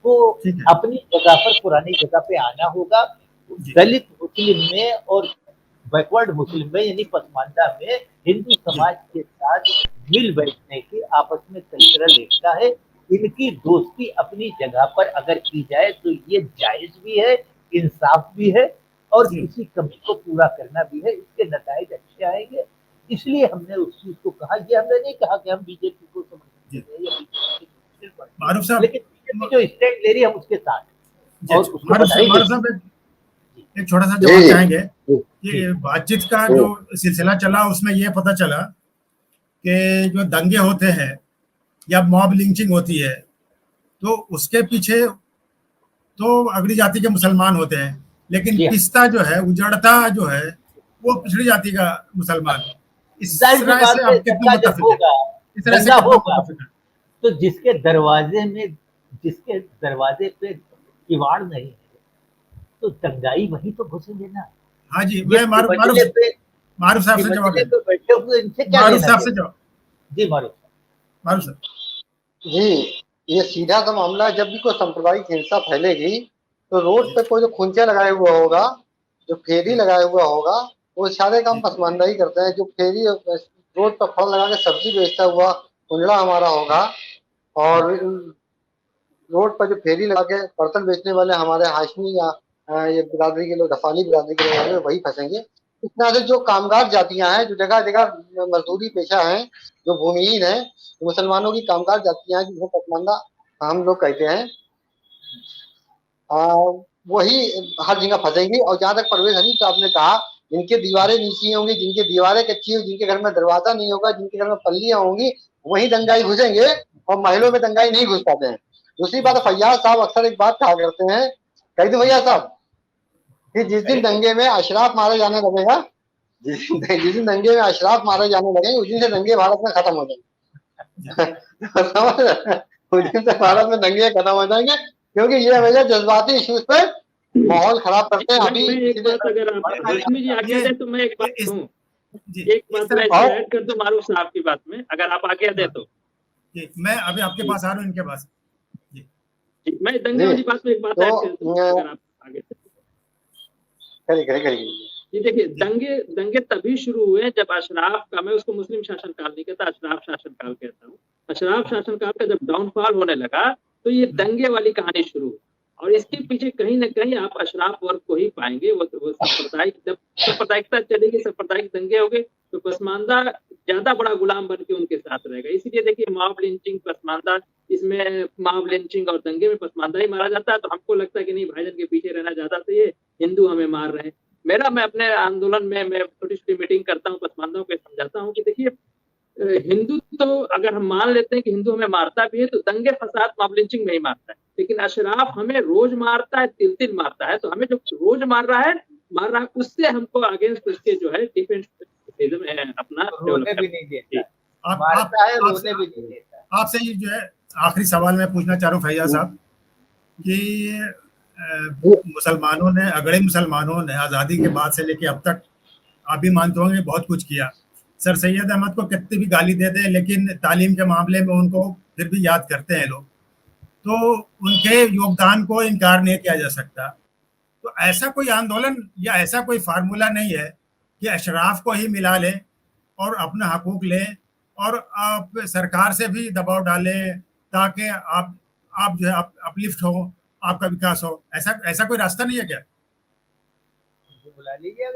को अपनी जगह पर, पुरानी जगह पे आना होगा। दलित मुस्लिम में और बैकवर्ड मुस्लिम में यानी पसमानदा में हिंदू समाज के साथ मिल बैठने की आपस में कल्चरल एकता है इनकी दोस्ती अपनी जगह पर अगर की जाए तो ये जायज भी है, इंसाफ भी है और किसी कमी को पूरा करना भी है, इसके नताइज अच्छे आएंगे। इसलिए हमने उस चीज को कहा। ये हमने नहीं कहा कि हम बीजेपी को समर्थन देते हैं या बीजेपी को, मारूफ साहब, लेकिन बीजेपी जो स्टैंड ले रही है हम उसके साथ। और मारूफ साहब एक छोटा सा जवाब चाहेंगे। ये बातचीत का जो सिलसिला चला उसमें ये पता चला कि जो दंगे होते हैं या मॉब लिंचिंग होती है तो उसके पीछे तो अगड़ी जाति के मुसलमान होते हैं, लेकिन पिस्ता जो है, उजड़ता जो है, वो पिछड़ी जाति का मुसलमान। इस तरह से आप कितना मुतफिक होगा तो जिसके दरवाजे पे किवाड़ नहीं है तो दंगाई वहीं तो घुसेंगे ना। हाँ जी, मैं मारूफ साहब से जवाब बैठे हुए इनसे क्या मारूफ साहब से जवाब। जी मारूफ साहब जी, ये सीधा सा मामला है। जब भी कोई सांप्रदायिक हिंसा फैलेगी तो रोड पे कोई जो खुंचा लगाया हुआ होगा, जो फेरी लगाया हुआ होगा, वो सारे काम पसमानदा ही करते हैं। जो फेरी रोड पर फल लगा के सब्जी बेचता हुआ कुंडला हमारा होगा, और रोड पर जो फेरी लगा के बर्तन बेचने वाले हमारे हाशमी या ये बिरादरी के लोग, दफाली बिरादरी के लोग होंगे, वही फंसेंगे। इस तरह से जो कामगार जातियां हैं, जो जगह जगह मजदूरी पेशा हैं, जो भूमिहीन है, मुसलमानों की कामगार जातियां हैं जिनको पसमानदा हम लोग कहते हैं, वही हर जगह फंसेंगी। और जहाँ तक परवेज हनीफ साहब ने कहा, जिनके दीवारें नीची होंगी, जिनकी दीवारें कच्ची होंगी, जिनके घर में दरवाजा नहीं होगा, जिनके घर में पल्लियां होंगी, वही दंगाई घुसेंगे और महलों में दंगाई नहीं घुस पाते हैं। दूसरी बात, फैयाज साहब अक्सर एक बात कहा करते हैं, कह दो फैयाज साहब कि जिस दिन दंगे में अशराफ मारे जाने लगेगा, जिस दिन दंगे में अशराफ मारे जाने लगेंगे, उस दिन से दंगे भारत में खत्म हो जाएंगे। उस दिन से भारत में दंगे खत्म हो जाएंगे, क्योंकि ये हमेशा जज्बाती इश्यूज पे माहौल खराब करते हैं। अभी एक बात अगर आप हाशमी जी आज्ञा दें तो मैं एक बात कहूं, एक बात मैं ऐड कर दूं मारूफ साहब की बात में, अगर आप आज्ञा दें तो। मैं अभी आपके पास आ रहा हूं, इनके पास मैं दंगे वाली बात में एक बात ऐड कर दूं, अगर आप आगे ये देखिए, दंगे तभी शुरू हुए जब अशराफ का, मैं उसको मुस्लिम शासनकाल नहीं कहता, अशराफ शासनकाल कहता हूँ। अशराफ शासनकाल का जब डाउनफॉल होने लगा तो ये दंगे वाली कहानी शुरू हुई, और इसके पीछे कहीं ना कहीं आप अशराफ वर्ग को ही पाएंगे। वो सांप्रदायिक, जब सांप्रदायिकता चलेगी, सांप्रदायिक दंगे हो गए तो पसमानदा ज्यादा बड़ा गुलाम बन के उनके साथ रहेगा। इसीलिए देखिए, मॉब लिंचिंग, पसमानदा, इसमें मॉब लिंचिंग और दंगे में पसमानदा ही मारा जाता है। तो हमको लगता है कि नहीं, भाईजान के पीछे रहना ज्यादा सही है, हिंदू हमें मार रहे हैं। मैं अपने आंदोलन में मैं छोटी छोटी मीटिंग करता हूँ, पसमानदाओं को समझाता हूँ कि देखिए, हिंदू तो अगर हम मान लेते हैं कि हिंदू हमें मारता भी है तो दंगे फसाद मॉब लिंचिंग में ही मारता है, लेकिन अशराफ हमें रोज मारता है, तिल तिल मारता है। तो हमें जो रोज मार रहा है उससे हमको अगेंस्ट उसके जो है डिफेंस अपना रोने भी नहीं देता, मारता है, रोने भी नहीं देता। आपसे ये जो है आखिरी सवाल मैं पूछना चाह रहा हूँ फैयाज साहब कि मुसलमानों ने, अगड़े मुसलमानों ने आज़ादी के बाद से लेके अब तक, आप भी मानते होंगे, बहुत कुछ किया। सर सैयद अहमद को कितनी भी गाली दे दे, लेकिन तालीम के मामले में उनको फिर भी याद करते हैं लोग, तो उनके योगदान को इनकार नहीं किया जा सकता। तो ऐसा कोई आंदोलन या ऐसा कोई फार्मूला नहीं है कि अशराफ को ही मिला लें और अपना हकूक लें और आप सरकार से भी दबाव डालें ताकि आप जो है अपलिफ्ट हो, आपका विकास हो। ऐसा कोई रास्ता नहीं है क्या?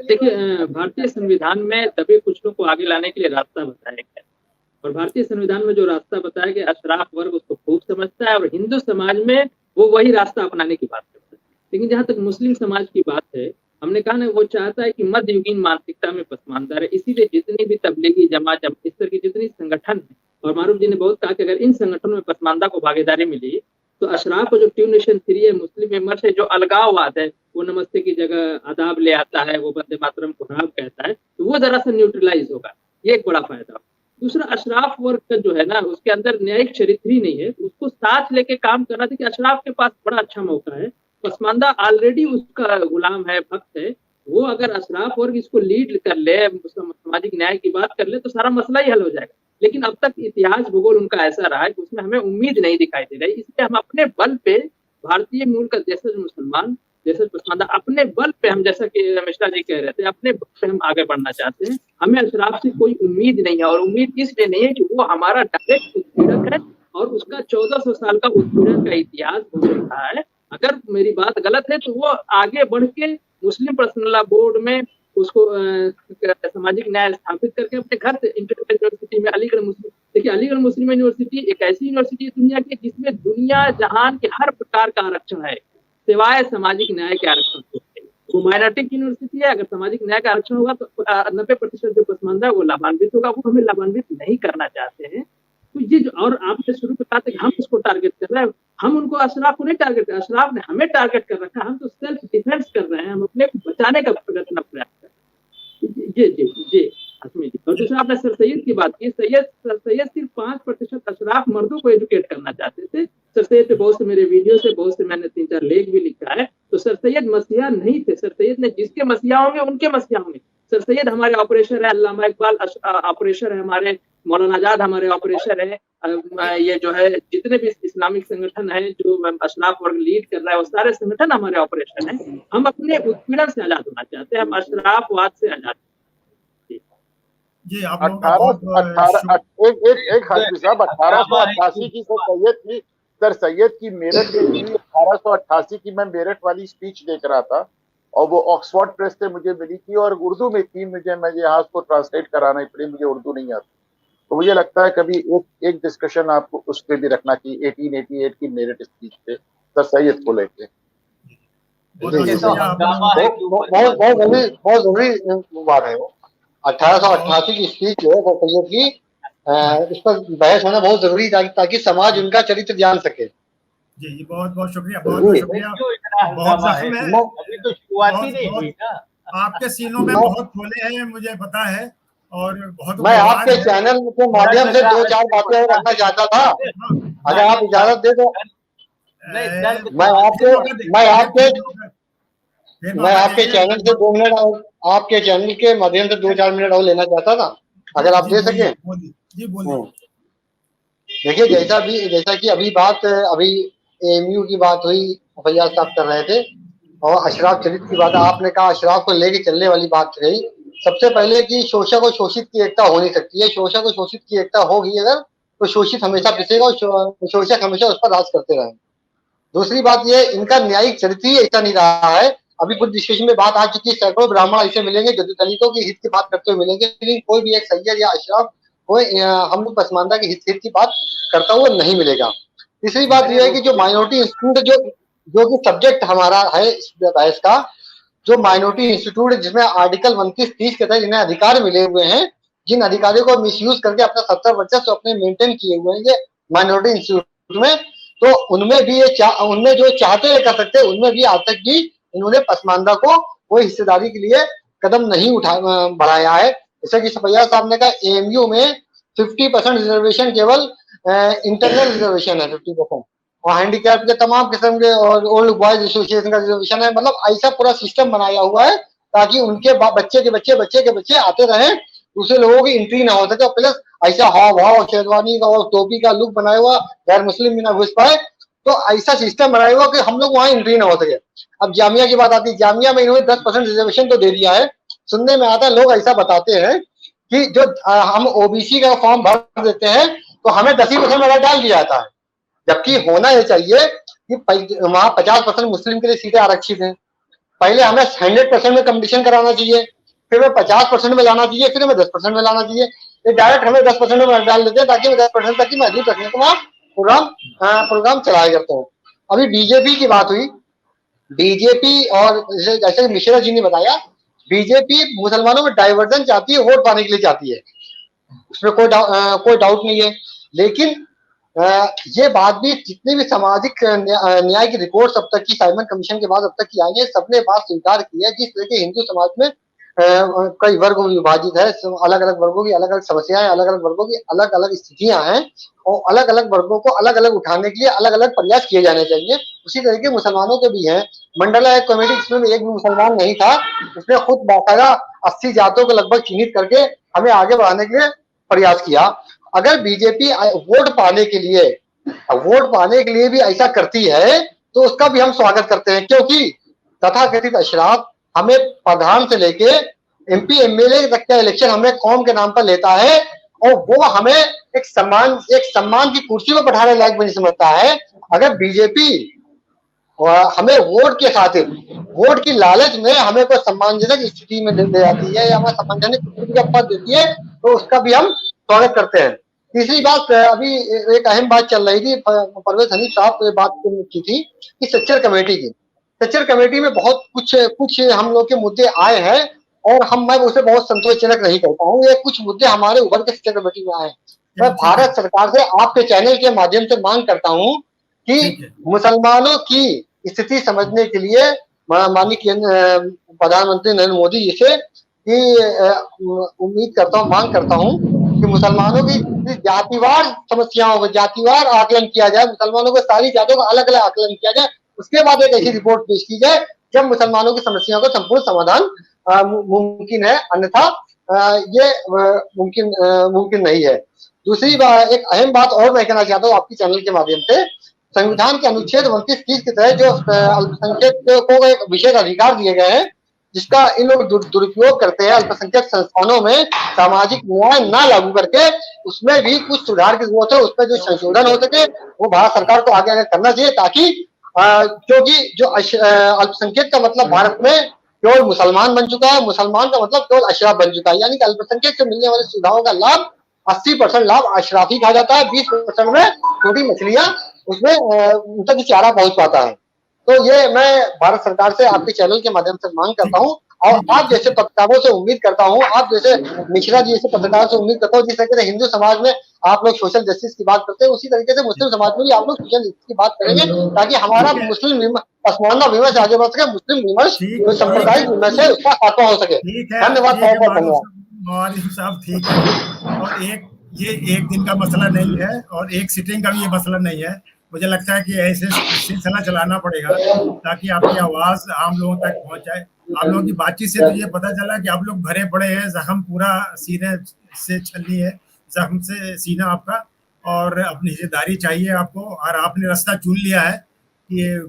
देखिए, भारतीय संविधान में तभी कुछ लोग को आगे लाने के लिए रास्ता बताया गया, और भारतीय संविधान में जो रास्ता बताया गया, अशराफ वर्ग उसको खूब समझता है, और हिंदू समाज में वो वही रास्ता अपनाने की बात करता है। लेकिन जहाँ तक मुस्लिम समाज की बात है, हमने कहा ना, वो चाहता है कि मध्ययुगीन मानसिकता में पसमानदा रहे। इसीलिए जितनी भी तबलीगी जमात, इस तरह की जितनी संगठन है, और मारूफ जी ने बहुत कहा कि अगर इन संगठनों में पसमानदा को भागीदारी मिली तो अशराफ को जो ट्यूनेशन थ्री है, मुस्लिम मेंबर से जो अलगाववाद है, वो नमस्ते की जगह आदाब ले आता है, वो वंदे मातरम को खराब कहता है, तो वो जरा सा न्यूट्रलाइज होगा। ये एक बड़ा फायदा। दूसरा, अशराफ वर्ग का जो है ना, उसके अंदर न्यायिक चरित्र ही नहीं है, उसको साथ लेके काम करना था कि अशराफ के पास बड़ा अच्छा मौका है, पसमानदा ऑलरेडी उसका गुलाम है, भक्त है, वो अगर अशराफ वर्ग इसको लीड कर ले, सामाजिक न्याय की बात कर ले, तो सारा मसला ही हल हो जाएगा। लेकिन अब तक इतिहास भूगोल उनका ऐसा रहा है कि उसमें हमें उम्मीद नहीं दिखाई दे रही। इसलिए हम अपने बल पे, भारतीय मूल का देशज मुसलमान, देशज पसमानदा, अपने बल पे, हम जैसा कि मिश्रा जी कह रहे थे, अपने बल पे हम आगे बढ़ना चाहते हैं। हमें अशराफ से कोई उम्मीद नहीं है, और उम्मीद इसलिए नहीं है कि वो हमारा डायरेक्ट उत्पीड़क है और उसका 1400 साल का उत्पीड़न का इतिहास हो रहा है। अगर मेरी बात गलत है तो वो आगे बढ़ के मुस्लिम पर्सनल लॉ बोर्ड में उसको सामाजिक न्याय स्थापित करके अपने घर से इंटरनेशनल यूनिवर्सिटी में अलीगढ़ मुस्लिम, देखिए अलीगढ़ मुस्लिम यूनिवर्सिटी एक ऐसी यूनिवर्सिटी है दुनिया की जिसमें दुनिया जहान के हर प्रकार का आरक्षण है सिवाय सामाजिक न्याय के आरक्षण को। वो माइनॉरिटी की यूनिवर्सिटी है, अगर सामाजिक न्याय का आरक्षण होगा तो 90% जो पसमानदा है वो लाभान्वित होगा, वो हमें लाभान्वित नहीं करना चाहते हैं। तो ये जो, और आपने शुरू में कहा था कि हम इसको टारगेट कर रहे हैं, हम उनको अशराफ को नहीं टारगेट कर, अशराफ ने हमें टारगेट कर रखा है। हम तो सेल्फ डिफेंस कर रहे हैं, हम अपने को बचाने का प्रयत्न कर रहे हैं। जी जी जी हसमी जी। और दूसरा आपने सर सैयद की बात की, सर सैयद सिर्फ 5% अशराफ मर्दों को एजुकेट करना चाहते थे। सर सैयद पे बहुत से मेरे वीडियो से बहुत से मैंने 3-4 लेख भी लिखा है। तो सर सैयद मसीहा नहीं थे, सर सैयद ने जिसके मसीहा होंगे उनके मसीहा होंगे। सर सैयद हमारे ऑपरेशन है, अल्लामा इकबाल ऑपरेशन है, हमारे मौलाना आजाद हमारे ऑपरेशन है, ये जो है जितने भी इस्लामिक संगठन है जो अशराफ वर्ग लीड कर रहा है वो सारे संगठन हमारे ऑपरेशन है। हम अपने उत्पीड़न से आजाद होना चाहते हैं, हम अशराफवाद से आजाद। जी आप 1888 की सर सैयद की मेरठ में हुई 1888 की मैं मेरठ वाली स्पीच देख रहा था और वो ऑक्सफोर्ड प्रेस से मुझे मिली थी और उर्दू में थी। मैं यहाँ उसको ट्रांसलेट कराना ही पड़ी, मुझे उर्दू नहीं आती। तो मुझे लगता है कभी एक डिस्कशन आपको उस पर भी रखना चाहिए 1888 की मेरठ स्पीच पे सर सैयद को लेके। बहुत जरूरी बात है वो 1888 की स्पीच जो है सर सैयद की, इस पर बहस होना बहुत जरूरी ताकि समाज उनका चरित्र जान सके। जी बहुत बहुत शुक्रिया, बहुत बहुत शुक्रिया। अभी तो शुरुआत ही नहीं हुई ना। आपके सीनों में बहुत खोले हैं मुझे पता है, और बहुत मैं आपके चैनल के माध्यम से 2-4 बातें रखना चाहता था, अगर आप इजाजत दे तो मैं आपके चैनल से 2 मिनट, आपके चैनल के माध्यम से 2-4 मिनट और लेना चाहता था, अगर आप दे सके। देखिए जैसा कि अभी AMU की बात हुई, फैयाज साहब कर रहे थे, और अशराफ चरित्र की बात आपने कहा, अशराफ को लेके चलने वाली बात रही। सबसे पहले कि शोषक और शोषित की एकता हो नहीं सकती है। शोषक और शोषित की एकता होगी अगर तो शोषित हमेशा पिसेगा और शोषक हमेशा उस पर राज करते रहेंगे। दूसरी बात ये, इनका न्यायिक चरित्र ही ऐसा नहीं रहा है। अभी कुछ डिस्कशन में बात आ चुकी है, सैकड़ों ब्राह्मण ऐसे मिलेंगे जो दलितों की हित की बात करते हुए मिलेंगे, लेकिन कोई भी एक सैयद या अशराफ कोई हम लोग पसमानदा की हित की बात करता हुआ नहीं मिलेगा। तीसरी बात यह है कि जो माइनॉरिटी इंस्टीट्यूट जो कि सब्जेक्ट हमारा है इस बहस का, जो माइनॉरिटी इंस्टीट्यूट जिसमें आर्टिकल 29-30 के तहत जिन्हें अधिकार मिले हुए हैं, जिन अधिकारियों को मिसयूज करके अपना 70 वर्चस्व अपने मेंटेन किए हुए हैं ये माइनॉरिटी इंस्टीट्यूट में, तो उनमें भी उनमें जो चाहते हैं कर सकते हैं, उनमें भी आज तक भी इन्होंने पसमानदा को कोई हिस्सेदारी के लिए कदम नहीं बढ़ाया है। जैसे कि फैयाज साहब ने कहा, AMU में 50% रिजर्वेशन केवल इंटरनल रिजर्वेशन है 50%, और हैंडीकैप के तमाम किस्म के और ओल्ड बॉयज एसोसिएशन का रिजर्वेशन है। मतलब ऐसा पूरा सिस्टम बनाया हुआ है ताकि उनके बच्चे के बच्चे आते रहे, दूसरे लोगों की एंट्री ना हो सके। प्लस ऐसा हाव शेरवानी का और टोपी का लुक बनाया हुआ, गैर मुस्लिम भी ना घुस पाए, तो ऐसा सिस्टम बनाया हुआ कि हम लोग वहाँ एंट्री ना हो सके। अब जामिया की बात आती है, जामिया में इन्होंने 10% रिजर्वेशन तो दे दिया है। सुनने में आता है, लोग ऐसा बताते हैं कि जो हम OBC का फॉर्म भर देते हैं तो हमें 10% में डाल दिया जाता है, जबकि होना यह चाहिए कि वहां 50% मुस्लिम के लिए सीटें आरक्षित हैं। पहले हमें 100% में कंपटीशन कराना चाहिए, फिर हमें 50% में लाना चाहिए, फिर हमें 10% में लाना चाहिए। ये डायरेक्ट हमें 10% में डाल देते हैं ताकि 10% तक की महदूद रखने को प्रोग्राम चलाया करते हैं। अभी बीजेपी की बात हुई, बीजेपी और जैसे मिश्रा जी ने बताया, बीजेपी मुसलमानों में डाइवर्जन चाहती है, वोट पाने के लिए चाहती है, उसमें कोई डाउट नहीं है। लेकिन ये बात भी जितने भी सामाजिक न्याय की रिपोर्ट अब तक की, साइमन कमीशन के बाद अब तक की आई है, सबने बात स्वीकार की है जिस तरह के हिंदू समाज में कई वर्ग विभाजित है, अलग अलग वर्गों की अलग अलग समस्याएं, अलग अलग वर्गों की अलग अलग स्थितियां हैं, और अलग अलग वर्गों को अलग अलग उठाने के लिए अलग अलग प्रयास किए जाने चाहिए। उसी तरीके मुसलमानों के भी हैं। मंडला एक कमेटी, जिसमें एक भी मुसलमान नहीं था, उसने खुद बाकायदा 80 जातों को लगभग चिन्हित करके हमें आगे बढ़ाने के लिए प्रयास किया। अगर बीजेपी वोट पाने के लिए भी ऐसा करती है तो उसका भी हम स्वागत करते हैं, क्योंकि तथाकथित अशराफ हमें प्रधान से लेके MP MLA तक का इलेक्शन हमें कौम के नाम पर लेता है, और वो हमें एक सम्मान की कुर्सी पर बैठाने लायक भी नहीं समझता है। अगर बीजेपी हमें वोट के खातिर, वोट की लालच में हमें कोई सम्मानजनक स्थिति में ले जाती है या हमें सम्मानजनक स्थिति का पद देती है, तो उसका भी हम स्वागत करते हैं। तीसरी बात, अभी एक अहम बात चल रही थी, परवेज हनीफ साहब ने बात की थी कि सच्चर कमेटी की। सच्चर कमेटी में बहुत कुछ हम लोग के मुद्दे आए हैं और मैं उसे बहुत संतोषजनक नहीं करता हूँ। ये कुछ मुद्दे हमारे उभर के सच्चर कमेटी में आए हैं। मैं भारत सरकार से आपके चैनल के माध्यम से मांग करता हूँ कि मुसलमानों की स्थिति समझने के लिए माननीय प्रधानमंत्री नरेंद्र मोदी जी से उम्मीद करता हूँ, मांग करता हूँ कि मुसलमानों की जातिवार समस्याओं को जातिवार आकलन किया जाए, मुसलमानों को सारी जातियों का अलग अलग आकलन किया जाए, उसके बाद एक ऐसी रिपोर्ट पेश की जाए जब मुसलमानों की समस्याओं का संपूर्ण समाधान मुमकिन है, अन्यथा ये मुमकिन नहीं है। दूसरी बात, एक अहम बात और मैं कहना चाहता हूँ आपके चैनल के माध्यम से, संविधान के अनुच्छेद 29 के तहत जो अल्पसंख्यक को एक विशेष अधिकार दिए गए हैं, जिसका इन लोग दुरुपयोग करते हैं अल्पसंख्यक संस्थानों में सामाजिक न्याय ना लागू करके, उसमें भी कुछ सुधार की जरूरत है। उसमें जो संशोधन हो सके वो भारत सरकार को आगे करना चाहिए, ताकि क्योंकि जो अल्पसंख्यक का मतलब भारत में केवल मुसलमान बन चुका है, मुसलमान का मतलब केवल अशराफ बन चुका है। यानी कि अल्पसंख्यक से मिलने वाले सुविधाओं का लाभ 80% लाभ अशराफी खा जाता है, 20% में छोटी मछलियां उसमें उन तक चारा पहुंच पाता है। तो ये मैं भारत सरकार से आपके चैनल के माध्यम से मांग करता हूं और आप जैसे पत्रकारों से उम्मीद करता हूं, आप जैसे मिश्रा जी जैसे पत्रकारों से उम्मीद करता हूं, जिस तरीके से हिंदू समाज में आप लोग सोशल जस्टिस की बात करते हैं, उसी तरीके से मुस्लिम समाज में भी आप लोग सोशल जस्टिस की बात करेंगे, ताकि हमारा मुस्लिम पसमानदा विमर्श आगे बढ़ सके, मुस्लिम विमर्श जो सांप्रदायिक विमर्श है उसका खात्मा हो सके। धन्यवाद, बहुत बहुत धन्यवाद साहब। ठीक है, और एक दिन का मसला नहीं है और एक सिटिंग का भी ये मसला नहीं है। मुझे लगता है कि ऐसे सिलसिला चलाना पड़ेगा ताकि आपकी आवाज आम लोगों तक पहुंच जाए। आप लोगों की बातचीत से तो ये पता चला कि आप लोग भरे पड़े हैं, जख्म पूरा सीने से छलनी है, जख्म से सीना आपका, और अपनी हिस्सेदारी चाहिए आपको, और आपने रास्ता चुन लिया है कि ये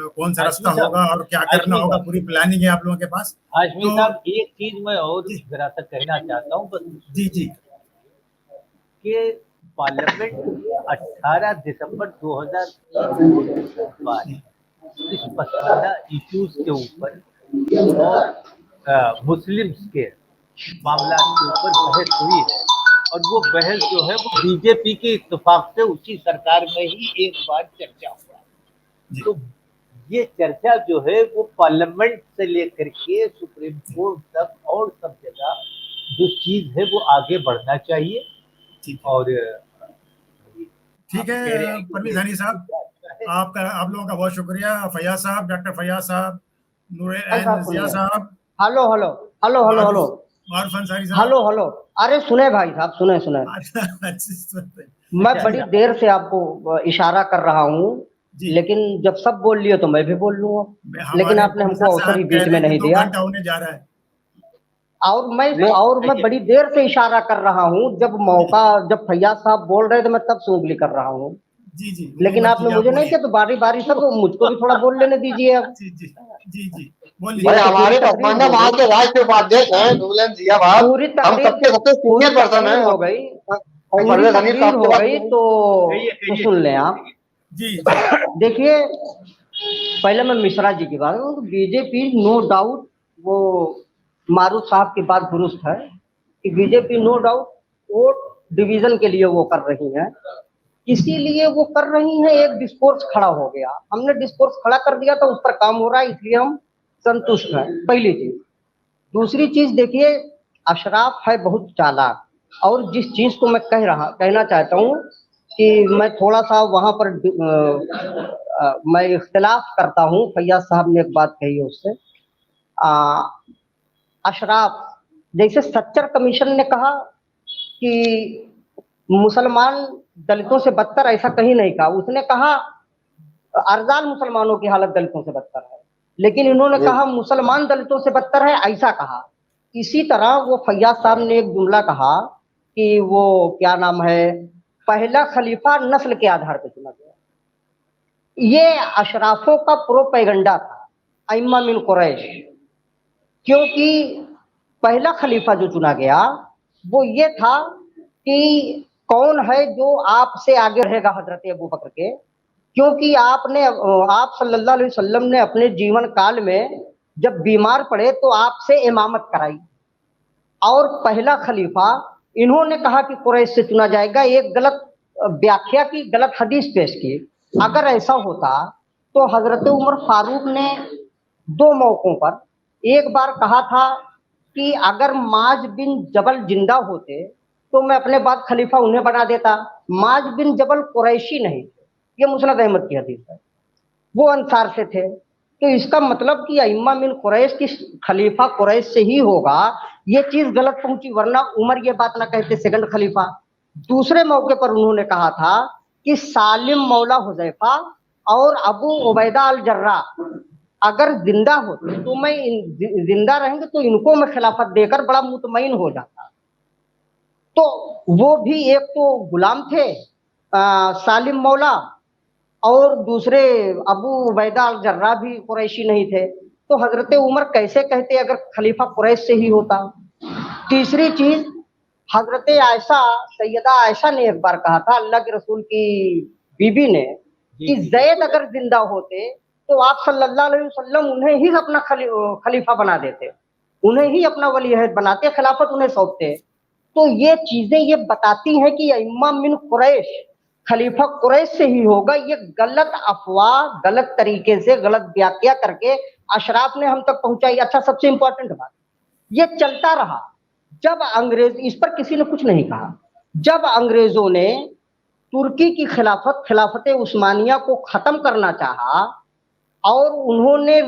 कौन सा रास्ता होगा और क्या करना होगा, पूरी प्लानिंग है आप लोगों के पास। हाशमी साहब, एक चीज मैं और जरा सा कहना चाहता हूँ बस। जी जी, कि पार्लियामेंट के 18 दिसंबर 2023 इस पसमानदा इश्यूज के ऊपर और मुस्लिम्स के मामला के ऊपर बहस हुई है, और वो बहस जो है वो बीजेपी के इत्तेफाक से उसी सरकार में ही एक बार चर्चा हुआ। तो ये चर्चा जो है वो पार्लियामेंट से लेकर के सुप्रीम कोर्ट तक और सब जगह जो चीज है वो आगे बढ़ना चाहिए। और ठीक है परवेज हनी साहब, आप लोगों का बहुत शुक्रिया। फैयाज साहब, डॉक्टर फैयाज साहब, जिया साहब, hello hello hello hello hello, Maroof Ansari साहब, हेलो हेलो। अरे सुने भाई साहब, सुने मैं बड़ी देर से आपको इशारा कर रहा हूँ, लेकिन जब सब बोल लिए तो मैं भी बोल लूंगा, लेकिन आपने हमको अवसर ही बीच में नहीं दिया। होने जा रहा है और मैं बड़ी देर से इशारा कर रहा हूँ, जब फैयाज साहब बोल रहे थे मैं तब से उंगली कर रहा हूँ। जी, लेकिन आपने मुझे नहीं किया, तो बारी बारी सब मुझको भी थोड़ा बोल लेने दीजिए अब। जी बोलिए। हमारे पसमानदा महाल के राष्ट्रीय उपाध्यक्ष हैं दुल्हन जिया भाई, हम सबसे सीनियर पर्सन है। हो गई हो गई तो सुन लें आप। जी देखिए, पहले मैं मिश्रा जी की बात करूँ तो बीजेपी नो डाउट, वो मारूफ साहब की बात दुरुस्त है कि BJP no doubt vote division के लिए वो कर रही है, इसीलिए वो कर रही है। एक डिस्कोर्स खड़ा हो गया, हमने डिस्कोर्स खड़ा कर दिया तो उस पर काम हो रहा है, इसलिए हम संतुष्ट हैं, पहली चीज। दूसरी चीज देखिए, अशराफ है बहुत चालाक, और जिस चीज को मैं कहना चाहता हूँ कि मैं थोड़ा सा वहां पर मैं इख्तिलाफ करता हूँ। फैयाज साहब ने एक बात कही है उससे, अशराफ जैसे सच्चर कमीशन ने कहा कि मुसलमान दलितों से बदतर, ऐसा कहीं नहीं कहा। उसने कहा अरजान मुसलमानों की हालत दलितों से बदतर है, लेकिन इन्होंने कहा मुसलमान दलितों से बदतर है, ऐसा कहा। इसी तरह वो फैयाज साहब ने एक जुमला कहा कि वो क्या नाम है, पहला खलीफा नस्ल के आधार पर चुना गया। ये अशराफों का प्रोपेगेंडा था, अइम्मा मिन कुरैश, क्योंकि पहला खलीफा जो चुना गया वो ये था कि कौन है जो आपसे आगे रहेगा हजरत अबू बकर के, क्योंकि आप सल्लल्लाहु अलैहि वसल्लम ने अपने जीवन काल में जब बीमार पड़े तो आपसे इमामत कराई, और पहला खलीफा इन्होंने कहा कि कुरैश से चुना जाएगा। एक गलत व्याख्या की, गलत हदीस पेश की। अगर ऐसा होता तो हजरत उमर फारूक ने 2 मौकों पर, एक बार कहा था कि अगर माज बिन जबल जिंदा होते तो मैं अपने बाद खलीफा उन्हें बना देता। माज बिन जबल कुरैशी नहीं थे, ये मुस्नद अहमद की हदीस है, वो अंसार से थे। तो इसका मतलब कि अइम्मा मिन कुरैश की खलीफा कुरैश से ही होगा, ये चीज गलत पहुंची, वरना उमर ये बात ना कहते सेकंड खलीफा। दूसरे मौके पर उन्होंने कहा था कि सालिम मौला हुजैफा और अबू उबैदा अल जर्रा अगर जिंदा होते तो मैं जिंदा रहेंगे तो इनको मैं खिलाफत देकर बड़ा मुतमईन हो जाता। तो वो भी एक तो गुलाम थे सालिम मौला, और दूसरे अबू उबैदा अल जर्रा भी कुरैशी नहीं थे। तो हजरत उमर कैसे कहते अगर खलीफा कुरैश से ही होता। तीसरी चीज, हजरत आयशा, सैयदा आयशा ने एक बार कहा था अल्लाह के रसूल की बीबी ने कि जैद अगर जिंदा होते तो आप सल्लल्लाहु अलैहि वसल्लम उन्हें ही अपना खलीफा बना देते, उन्हें ही अपना वली अहद बनाते, खिलाफत उन्हें सौंपते। तो ये चीजें ये बताती हैं कि इमाम मिन कुरैश, खलीफा कुरैश से ही होगा। ये गलत अफवाह, गलत तरीके से गलत व्याख्या करके अशराफ ने हम तक पहुंचाई। अच्छा, सबसे इंपॉर्टेंट बात, ये चलता रहा जब अंग्रेज, इस पर किसी ने कुछ नहीं कहा, जब अंग्रेजों ने तुर्की की खिलाफत उस्मानिया को खत्म करना चाहा और उन्होंने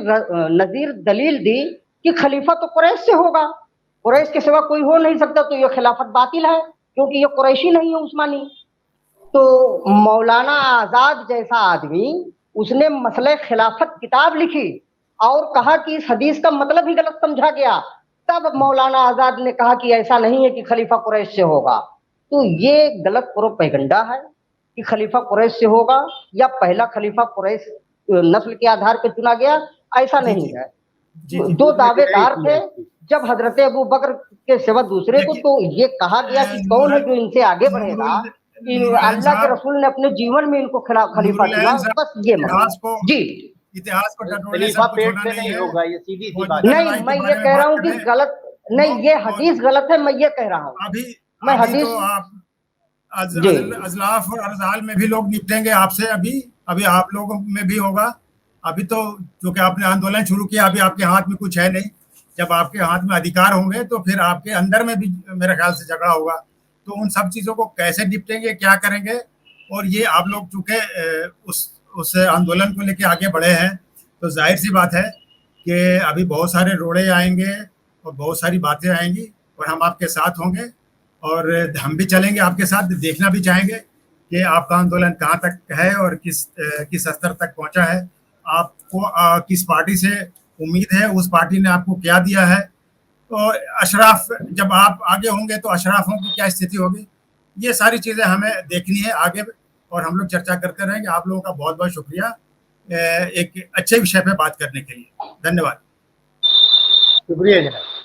नजीर दलील दी कि खलीफा तो कुरैश से होगा, कुरैश के सिवा कोई हो नहीं सकता, तो ये खिलाफत बातिल है क्योंकि ये कुरैशी नहीं है, उस्मानी। तो मौलाना आजाद जैसा आदमी, उसने मसले खिलाफत किताब लिखी और कहा कि इस हदीस का मतलब ही गलत समझा गया। तब मौलाना आजाद ने कहा कि ऐसा नहीं है कि खलीफा कुरैश से होगा। तो ये गलत प्रोपेगेंडा है कि खलीफा कुरैश से होगा या पहला खलीफा कुरैश नस्ल के आधार पर चुना गया, ऐसा नहीं है। 2 दावेदार थे जब हजरत अबू बकर के सिवा दूसरे को, तो ये कहा गया कि कौन है जो इनसे आगे बढ़ेगा, कि अल्लाह के रसूल ने अपने जीवन में इनको खलीफा चुना। बस ये जी, इतिहास को खलीफा पेट से नहीं होगा, ये सीधी सी बात नहीं, मैं ये कह रहा हूँ कि गलत नहीं, ये हदीस गलत है, मैं ये कह रहा हूँ। मैं हदीस तो आप अजलाफ और अरजाल में भी लोग निपटेंगे आपसे, अभी आप लोगों में भी होगा। अभी तो क्योंकि आपने आंदोलन शुरू किया, अभी आपके हाथ में कुछ है नहीं। जब आपके हाथ में अधिकार होंगे तो फिर आपके अंदर में भी मेरे ख्याल से झगड़ा होगा। तो उन सब चीज़ों को कैसे निपटेंगे, क्या करेंगे, और ये आप लोग चूँकि उस आंदोलन को लेके आगे बढ़े हैं, तो जाहिर सी बात है कि अभी बहुत सारे रोड़े आएंगे और बहुत सारी बातें आएंगी, और हम आपके साथ होंगे और हम भी चलेंगे आपके साथ। देखना भी चाहेंगे कि आपका आंदोलन कहाँ तक है और किस स्तर तक पहुँचा है। आपको किस पार्टी से उम्मीद है, उस पार्टी ने आपको क्या दिया है। तो अशराफ, जब आप आगे होंगे तो अशराफों की क्या स्थिति होगी, ये सारी चीज़ें हमें देखनी है आगे, और हम लोग चर्चा करते रहेंगे। आप लोगों का बहुत बहुत शुक्रिया एक अच्छे विषय पे बात करने के लिए। धन्यवाद। शुक्रिया जनाब।